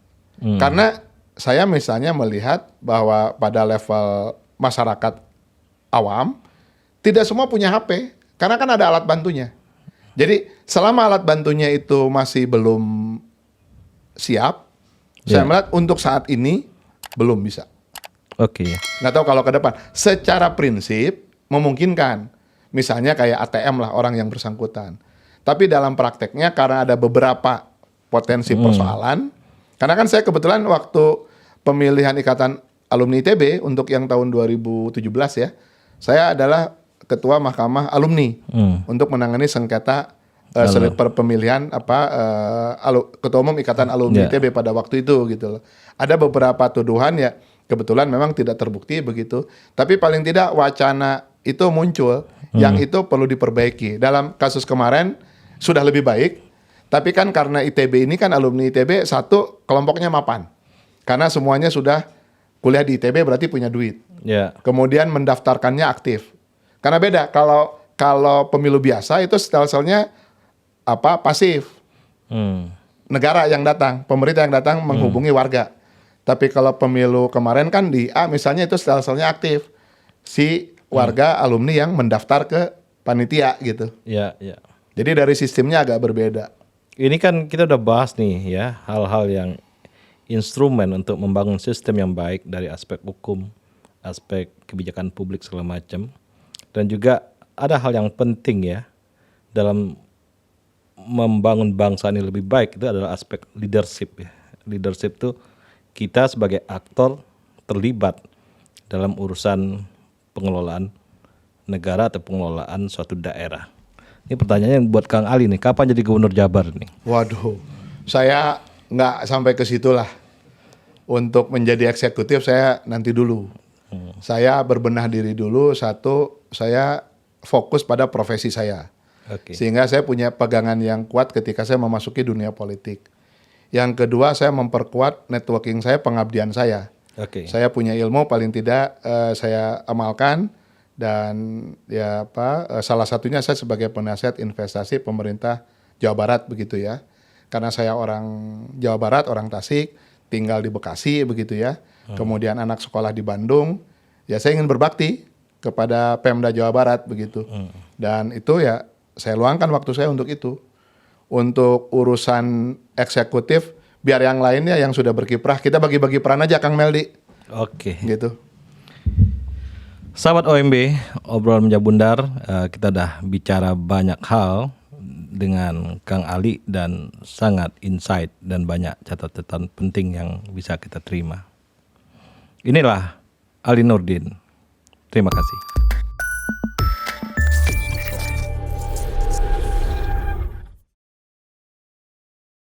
Karena saya misalnya melihat bahwa pada level masyarakat awam, tidak semua punya HP. Karena kan ada alat bantunya. Jadi selama alat bantunya itu masih belum siap, saya melihat untuk saat ini belum bisa. Nggak tahu kalau ke depan. Secara prinsip memungkinkan. Misalnya kayak ATM lah orang yang bersangkutan. Tapi dalam prakteknya karena ada beberapa potensi persoalan. Karena kan saya kebetulan waktu pemilihan Ikatan Alumni ITB untuk yang tahun 2017 ya, saya adalah ketua Mahkamah Alumni untuk menangani sengketa pemilihan ketua umum Ikatan Alumni ITB pada waktu itu gitu loh. Ada beberapa tuduhan ya kebetulan memang tidak terbukti begitu, tapi paling tidak wacana itu muncul yang itu perlu diperbaiki. Dalam kasus kemarin sudah lebih baik, tapi kan karena ITB ini kan alumni ITB satu kelompoknya mapan. Karena semuanya sudah kuliah di ITB berarti punya duit. Kemudian mendaftarkannya aktif. Karena beda kalau pemilu biasa itu stelsel-nya pasif. Negara yang datang, pemerintah yang datang menghubungi warga. Tapi kalau pemilu kemarin kan di A misalnya itu stelsel-nya aktif. Si warga alumni yang mendaftar ke panitia gitu. Jadi dari sistemnya agak berbeda. Ini kan kita udah bahas nih ya hal-hal yang instrumen untuk membangun sistem yang baik dari aspek hukum, aspek kebijakan publik segala macam. Dan juga ada hal yang penting ya dalam membangun bangsa ini lebih baik, itu adalah aspek leadership ya. Leadership itu kita sebagai aktor terlibat dalam urusan pengelolaan negara atau pengelolaan suatu daerah. Ini pertanyaannya buat Kang Ali nih, kapan jadi gubernur Jabar nih? Waduh, saya nggak sampai ke situ lah. Untuk menjadi eksekutif saya nanti dulu. Saya berbenah diri dulu. Satu, saya fokus pada profesi saya. Sehingga saya punya pegangan yang kuat ketika saya memasuki dunia politik. Yang kedua, saya memperkuat networking saya, pengabdian saya. Saya punya ilmu, paling tidak saya amalkan. Dan salah satunya saya sebagai penasihat investasi pemerintah Jawa Barat begitu ya. Karena saya orang Jawa Barat, orang Tasik, tinggal di Bekasi begitu ya. Kemudian anak sekolah di Bandung. Ya saya ingin berbakti kepada Pemda Jawa Barat begitu. Dan itu ya saya luangkan waktu saya untuk itu. Untuk urusan eksekutif, biar yang lainnya yang sudah berkiprah, kita bagi-bagi peran aja Kang Meldi. Gitu. Sahabat OMB, obrolan Meja Bundar, kita udah bicara banyak hal dengan Kang Ali dan sangat insight dan banyak catatan penting yang bisa kita terima. Inilah Ali Nurdin. Terima kasih.